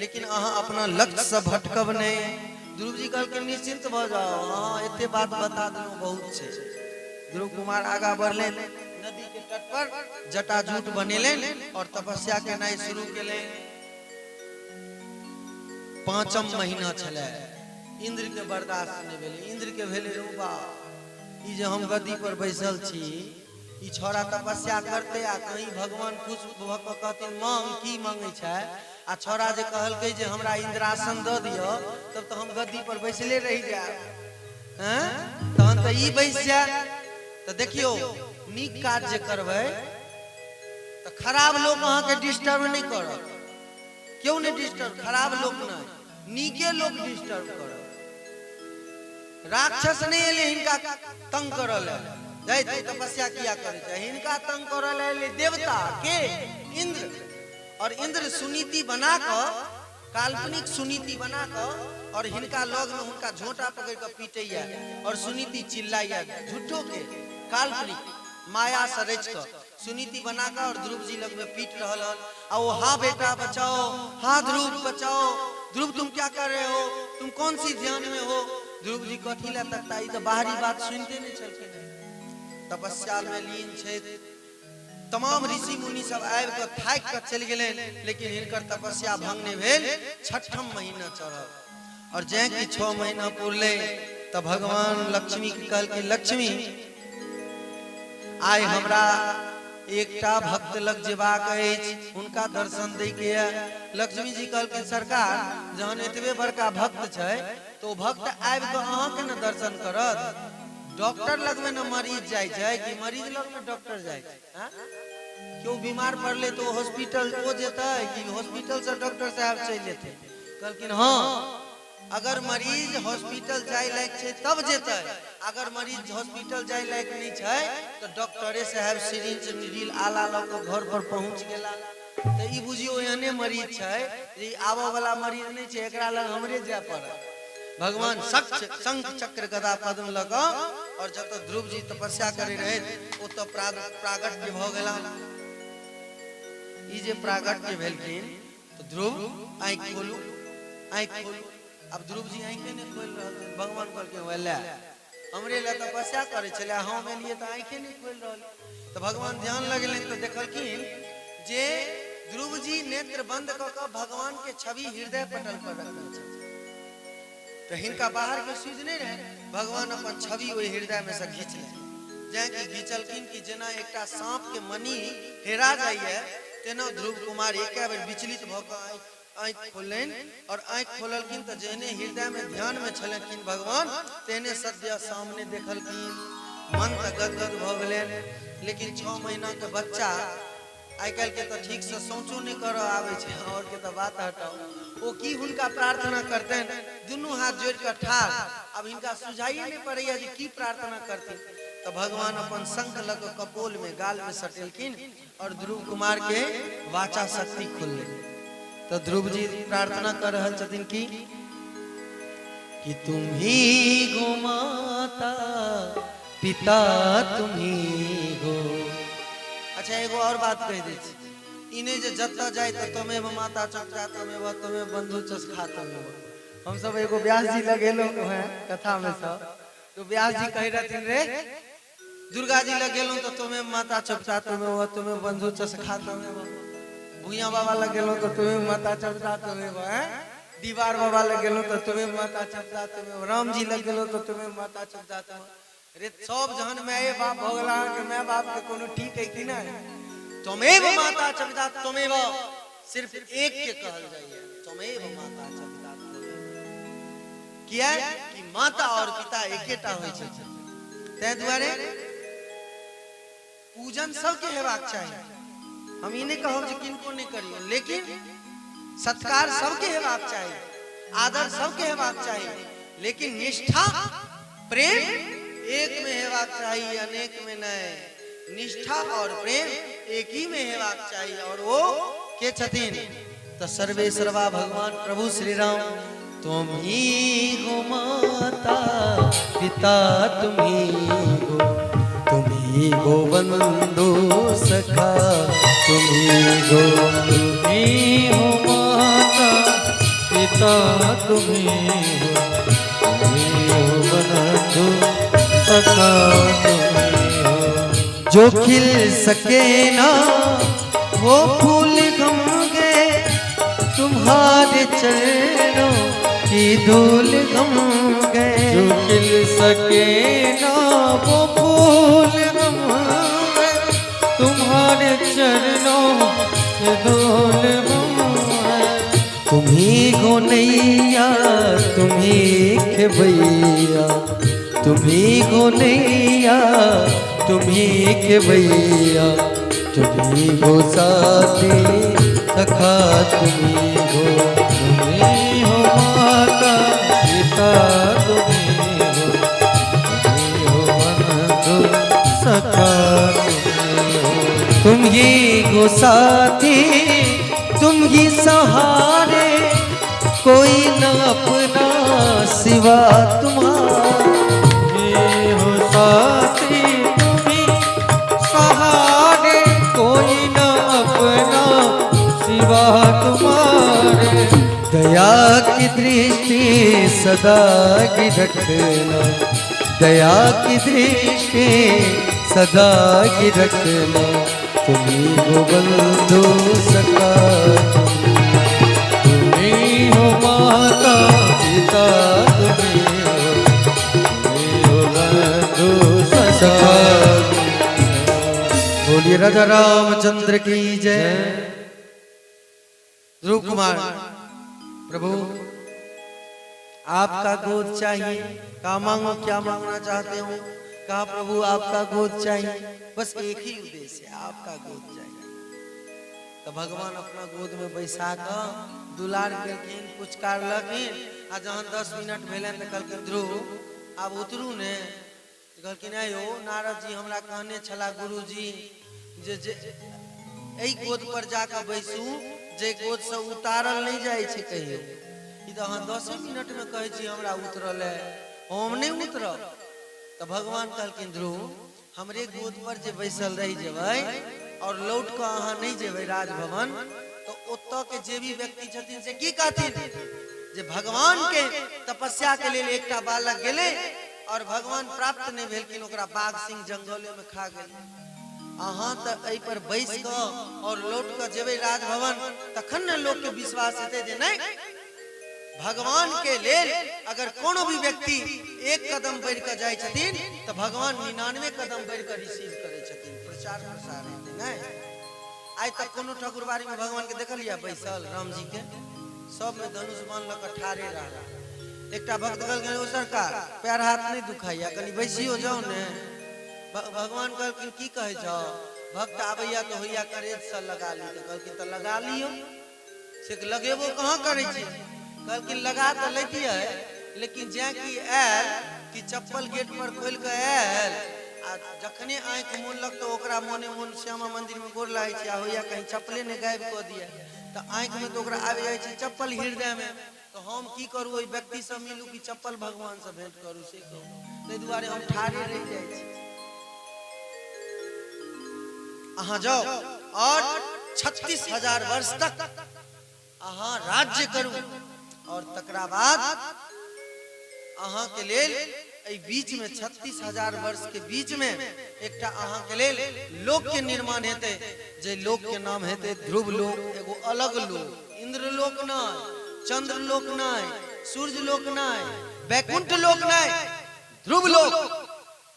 लेकिन अहाँ अपना लक्ष्य से भटकब नहीं ध्रुव जी कहलकिन निश्चिंत भ जाओ हां एते बात बता देलौ बहुत छे ध्रुव कुमार आगा बढ़ले नदी के तट पर जटाजूट बनेले और तपस्या केनाइ शुरू केले 5म महीना छले इंद्र के बर्दाश्त नहीं भेले। इंद्र के भेले रो बा ई जे हम गद्दी पर बैसल छी, ई छोरा तपस्या करते आ कहीं भगवान खुश भ क कहथिन मांग की मांगे छै, आ छोरा जे कहलकै जे हमरा इंद्रासन द दियो, तब तो हम गद्दी पर बैसले रह जाए हैं, तहन तो ई बैस जाए। तो देखियो नीक काज जे करबै तो खराब लोग अहाँ के डिस्टर्ब नहीं करत। क्यों नहीं डिस्टर्ब? खराब लोग नहीं, नीके लोग डिस्टर्ब करत। राक्षस नहीं एले हिनका तंग करल जाय तो तपस्या किया करे छै, हिनका तंग करल एले देवता के इंद्र। और इंद्र सुनीति बना क, काल्पनिक सुनीति बना क, और हिनका लग में हुनका झोंटा पकड़ के पीटैया और सुनीति चिल्लाइया झूठो के काल्पनिक माया से रच क सुनीति बना का और ध्रुव जी लग में पीट रहल हन। आ वो हाँ बेटा बचाओ, हाँ ध्रुव बचाओ, ध्रुव तुम क्या कर रहे हो, तुम कौन सी ध्यान में हो? ध्रुव जी कथी ला तकता, ई तो बाहरी बात सुनते नहीं चलते। तपस्या में लीन छे, तमाम ऋषि मुनि सब आबि के थाक के चल गेले, लेकिन हिनकर तपस्या भंग नहीं भेल। छठम महीना चढ़ल और जै कि 6 महीना पुरले तब भगवान लक्ष्मी के कहल कि लक्ष्मी आइ हमरा एकटा भक्त लग जेबाक अछि, हुनका दर्शन दै के। लक्ष्मी जी कहल कि सरकार जहन एतबे बड़का भक्त छै तो भक्त आबि के अहाँ के न दर्शन करत। डॉक्टर लग में न मरीज जाय छै कि मरीज लग में डॉक्टर जाय छै? क्यों बीमार पड़ले तो हॉस्पिटल वो जेता है कि हॉस्पिटल से डॉक्टर साहब चल लेते? कहलकिन हाँ, अगर मरीज हॉस्पिटल जाय लायक छै तब जेता है, अगर मरीज हॉस्पिटल जाय लायक नहीं छै तो डॉक्टरे साहब सिरिंज नीडिल आला ल के घर पर पहुंच गेला। तो ई बुझियो एहने मरीज छै जे आबो वाला मरीज नहीं छै, एकरा लग हमरे जाय पड़त। भगवान शंख चक्र गदा पद्म लग और जब तो ध्रुव जी तपस्या करे रहे ओत प्रागट्य भ गेला। ई जे प्रागट्य भेलखिन तो ध्रुव आंख खोलू, आंख खोलू। अब ध्रुव जी आंखें नहीं खोल रहल, भगवान कहलके वेला हमरे ला तपस्या करे छले, हम एलिए तो आंखें नहीं खोल रहल। तो भगवान ध्यान लगले तो देखलखिन जे ध्रुव जी नेत्र बंद क के भगवान के छवि हृदय पटल पर रखल छै। तो हिनका बाहर के सूझ नहीं रहे, भगवान अपन छवि ओहि हृदय में से घींच ले, जै कि घींचलखिन कि जेना एकटा सांप के मणि हेरा जाइए तेना ध्रुव कुमार एक बेर विचलित भ के आंख खोलन और आंख खोललखिन तो जेहने हृदय में ध्यान में छलखिन भगवान तेने सद्य सामने देखलखिन। मन तो गदगद भ गेलन, लेकिन 6 महीना के बच्चा आई कल के तो ठीक से सोचो नहीं कर आवे छे, और के तो बात हटाओ। वो की हुनका प्रार्थना करते हैं, दोनों हाथ जोड़ कर ठाड़। अब इनका सुझाइए नहीं पड़ैया जी की प्रार्थना करते। तो भगवान अपन शंख लग कपोल में गाल में सटेलखिन और ध्रुव कुमार के वाचा शक्ति खुल गई। तो ध्रुव जी प्रार्थना कर रहल छथिन कि तुम ही गो माता पिता तुम ही गो। अच्छा एगो और बात कह दी, इन्हें जे जत्ता जाए तो तुम्हें माता चक्रा तुम्हें बंधु चस्खा तुम्हें। हम सब एगो व्यास जी लगेलो है कथा में सब, तो व्यास जी कह रहथिन रे दुर्गा जी लगेलो तो तुम्हें माता चक्रा तुम्हें बंधु चस्खा तुम्हें। भूया बाबा लगेलो तो तुम्हें माता चक्रा तुम्हें। दीवार बाबा लगेलो तो तुम्हें माता चक्रा तुम्हें। राम जी लगेलो तो तुम्हें माता चक्रा तुम्हें। अरे सब जहन मैं बाप भोगला के मैं बाप के कोनो ठीक है कि नहीं? तुमेव माता चपिता तुमेव, सिर्फ एक के कहल जाइए तुमेव माता चपिता तुमेव। किया कि माता और पिता एकेटा होय छै, तै दुआरे पूजन सबके हेबाक चाहिए। हम ई नहीं कहब जे किनको नहीं करियो, लेकिन सत्कार सबके हेबाक चाहिए, आदर सबके हेबाक चाहिए, लेकिन निष्ठा प्रेम एक में हेबाक चाहिए, अनेक में नहीं। निष्ठा और प्रेम एक ही में हेबाक चाहिए। और वो के छथिन तो सर्वे सर्वा भगवान प्रभु श्री राम। तुम ही गो माता पिता तुम ही गो बंधु सखा तुम ही गो माता पिता तुम ही हो बंधु सखा तुम ही हो। जो खिल सके ना वो फूल गम गए तुम्हारे चरणों की धूल गम गए, जो खिल सके ना वो फूल हम हैं, तुम्हारे चरणों के धूल हम हैं। तुम्ही गो नैया तुम्ही खेवैया, तुम्ही गो नैया तुम्ही खेवैया, तुम्ही गो साथी सखा तुम्ही गो। तुम्ही हो माता पिता, तुम्ही हो बंधु सखा, तुम ही गो साथी तुम ही सहारे, कोई न अपना सिवा तुम्हारा। तुम्ही हो साथी, तुम्ही सहारे, कोई न अपना सिवा तुम्हारे। दया की दृष्टि सदा की रखना, दया की दृष्टि सदा की रखना, तुम्ही गो बंधु सखा। तुम्ही हो माता पिता, तुम्ही हो बंधु सखा। बोलिए राजा रामचंद्र की जय। ध्रुव कुमार प्रभु आपका गोद चाहिए, कहा मांगो क्या मांगना चाहते हो, कहा प्रभु आपका गोद चाहिए, बस एक ही उद्देश्य है आपका गोद चाहिए। तो भगवान अपना गोद में बैसा कर दुलार केलखिन पुचकार लगिन। आ जहां 10 मिनट भेले तो कहलखिन ध्रुव आब उतरू ने, कहलखिन आयो नारद जी हमरा कहने छला गुरुजी जे एही गोद पर जाकर बैसू जे गोद से उतारल नहीं जाए छे कहियो। ई तो अहाँ 10 मिनट में कहे छी हमरा उतरल है, हम नहीं उतरब। तो भगवान कहलखिन ध्रुव हमरे गोद पर जे बैसल रही जेबै और लौट कर अहाँ नहीं जेबै राजभवन, तो ओतऽ के जे भी व्यक्ति छथिन से की कहथिन जे भगवान के तपस्या के लिए एकटा बालक गेले और भगवान प्राप्त नहीं भेलखिन, ओकरा बाघ सिंह जंगले में खा गेल। अहाँ तो एहि पर बैस क और लौट कर जेबै राजभवन, तखन न लोग के विश्वास हेतै जे नहीं भगवान के लेल अगर कोनो भी व्यक्ति एक कदम बढ़ कर जाए छथिन तो भगवान 99 कदम बढ़ कर रिसीव करे छथिन, प्रचार प्रसार हेतै नहीं। आज तक कोनो ठाकुरबाड़ी में भगवान के देखलिए बैसल राम जी के, सब में धनुष बाण लग ठाड़े रहा। एकटा भक्त कहलखिन ओ सरकार पैर हाथ नहीं दुखाइया, कनी बैसियो जाओ ने। भगवान कहलखिन की कहे जाओ, भक्त आबैया तो होइया करेज से लगा ली, तो कहलखिन तो लगा लियो, से लगेबो कहाँ करे छी, कहलखिन लगा तो लेती है लेकिन जे की आयल कि चप्पल गेट पर खोल के आयल आ जखने आंख मोनलक तो ओकरा मोने मोन श्यामा मंदिर में गोर लागे छै, होइया कहीं चप्पले ने गायब क दिया तो आंख में तो ओकरा आबि जाय छै चप्पल हृदय में। तो हम की करू, ओइ व्यक्ति से मिलू कि चप्पल भगवान से भेंट करू, से कहू। ताहि दुआरे हम ठाढ़े रह जाय छी। अहाँ जाओ और 36,000 वर्ष तक अहाँ राज्य करू और तकरा बाद अहाँ के लेल बीच में 36,000 वर्ष के बीच में एकटा अहाँ के लेल लोक के निर्माण हेते, जे लोक के नाम हेते ध्रुव लोक। एगो अलग लोक, इंद्र लोक नहीं, चंद्र लोक नहीं, सूर्य लोक नहीं, वैकुंठ लोक नहीं, ध्रुव लोक।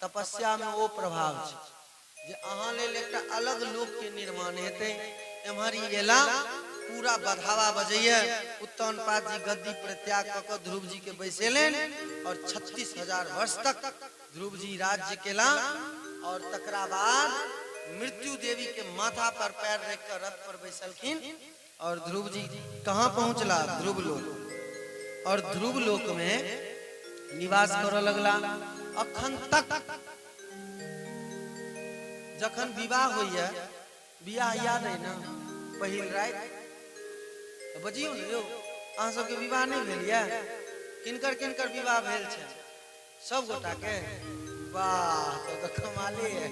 तपस्या में वो प्रभाव छै जे अहाँ लेल एकटा अलग लोक के निर्माण हेते। एम्हर एला पूरा बधावा बजैया, उत्तान पाद जी गद्दी परित्याग क ध्रुव जी के बैसेलेन और 36,000 वर्ष तक ध्रुव जी राज्य केला। और तकरा बाद मृत्यु देवी के माथा पर पैर रख कर रथ पर बैसलखिन और ध्रुव जी कहाँ पहुंचला, ध्रुव लोक। और ध्रुव लोक में निवास कर लगला अखन तक। जखन विवाह होइया, बियाह याद है ना, पहिल रात बजियो ने यौ, अहाँ सबके विवाह नहीं भेल या? किनकर किनकर विवाह भेल छै? सब गोटा के? वाह, तो कमाले है।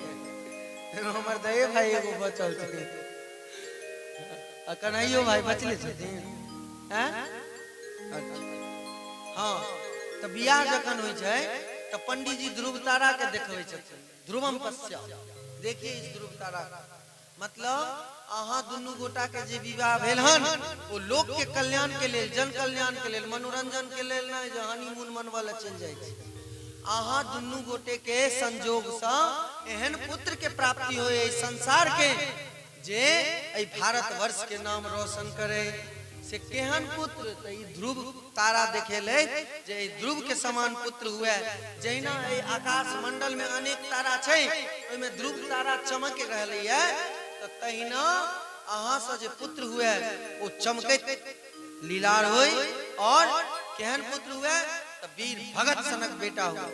हमर दये भाई एगो बचल छथिन, कन्हैयो भाई बचले छथिन। हैं? अच्छा हाँ, तो बियाह जखन होइ छै तो पंडित जी ध्रुव तारा के देखबै छथिन। ध्रुवम पश्य, देखिए इस ध्रुव तारा, मतलब अहाँ दुनू गोटा के जे विवाह भेल हन वो लोक के कल्याण के लेल, जन कल्याण के लेल, मनोरंजन के लेल नहीं जे हनीमून मनवा ला चल जाए छी। अहाँ दुनू गोटे के संजोग से एहन पुत्र के प्राप्ति होए एहि संसार के जे एहि भारत वर्ष के नाम रोशन करे। से केहन पुत्र त ई ध्रुव तारा देखेले जे ध्रुव के समान पुत्र हुए। जहिना एहि आकाश मंडल में अनेक तारा छै, ओइ में ध्रुव तारा चमक रहले है, तो तहिना अहाँ से जे पुत्र हुए वो चमकैत लीलार होय। और केहन पुत्र हुए तो वीर भगत सनक बेटा हुए।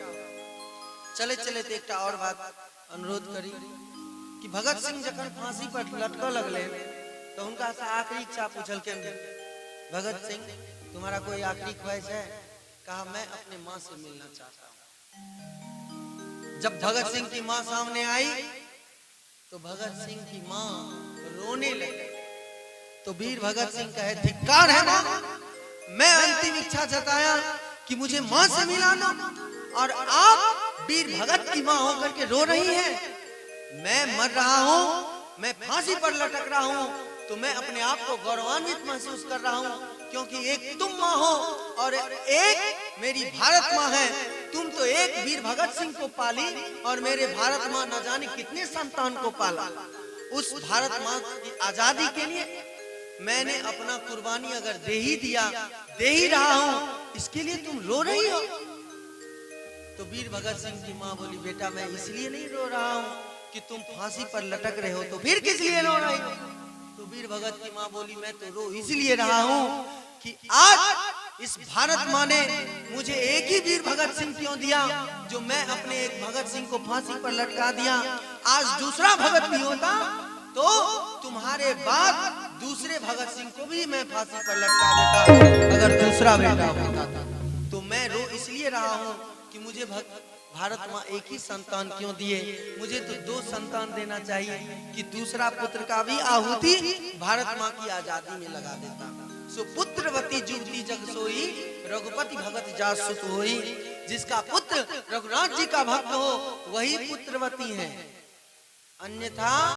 चले चले तो एक और बात अनुरोध करी कि भगत सिंह जखन फांसी पर लटक लगले तो उनका से आखिरी इच्छा पूछल के, भगत सिंह तुम्हारा कोई आखिरी ख्वाहिश है? कहा मैं अपने माँ से मिलना चाहता हूँ। जब भगत सिंह की माँ सामने आई तो भगत सिंह की माँ रोने लगी। तो वीर भगत सिंह कहे धिक्कार है माँ, मैं अंतिम इच्छा जताया कि मुझे माँ से मिलाना और आप वीर भगत की माँ होकर के रो रही हैं। मैं मर रहा हूँ, मैं फांसी पर लटक रहा हूँ, तो मैं अपने आप को गौरवान्वित महसूस कर रहा हूँ क्योंकि एक तुम माँ हो और एक मेरी भारत माँ है। तुम तो एक वीर भगत सिंह को पाली और मेरे भारत माँ न जाने कितने संतान को पाला। उस भारत माँ की आजादी के लिए मैंने अपना कुर्बानी अगर दे ही दिया, दे ही रहा हूँ, इसके लिए तुम रो रही हो? तो वीर भगत सिंह की माँ बोली बेटा मैं इसलिए नहीं रो रहा हूँ कि तुम फांसी पर लटक रहे हो, तो फिर किस लिए रो रही हो? तो वीर भगत की माँ बोली मैं तो रो इसलिए रहा हूँ कि आज इस भारत माँ ने मुझे एक ही वीर भगत सिंह क्यों दिया जो मैं अपने एक भगत सिंह को फांसी पर लटका दिया। आज दूसरा भगत भी होता तो तुम्हारे बाद दूसरे भगत सिंह को भी मैं फांसी पर लटका देता अगर दूसरा बेटा होता था। तो मैं रो इसलिए रहा हूँ कि मुझे भारत माँ एक ही संतान क्यों दिए? मुझे तो 2 संतान देना चाहिए कि दूसरा पुत्र का भी आहुति भारत माँ की आजादी में लगा देता। सो पुत्रवती जुवती जग सोई, रघुपति भगत जास सुत होई। जिसका पुत्र रघुनाथ जी का भक्त हो वही पुत्रवती है, अन्यथा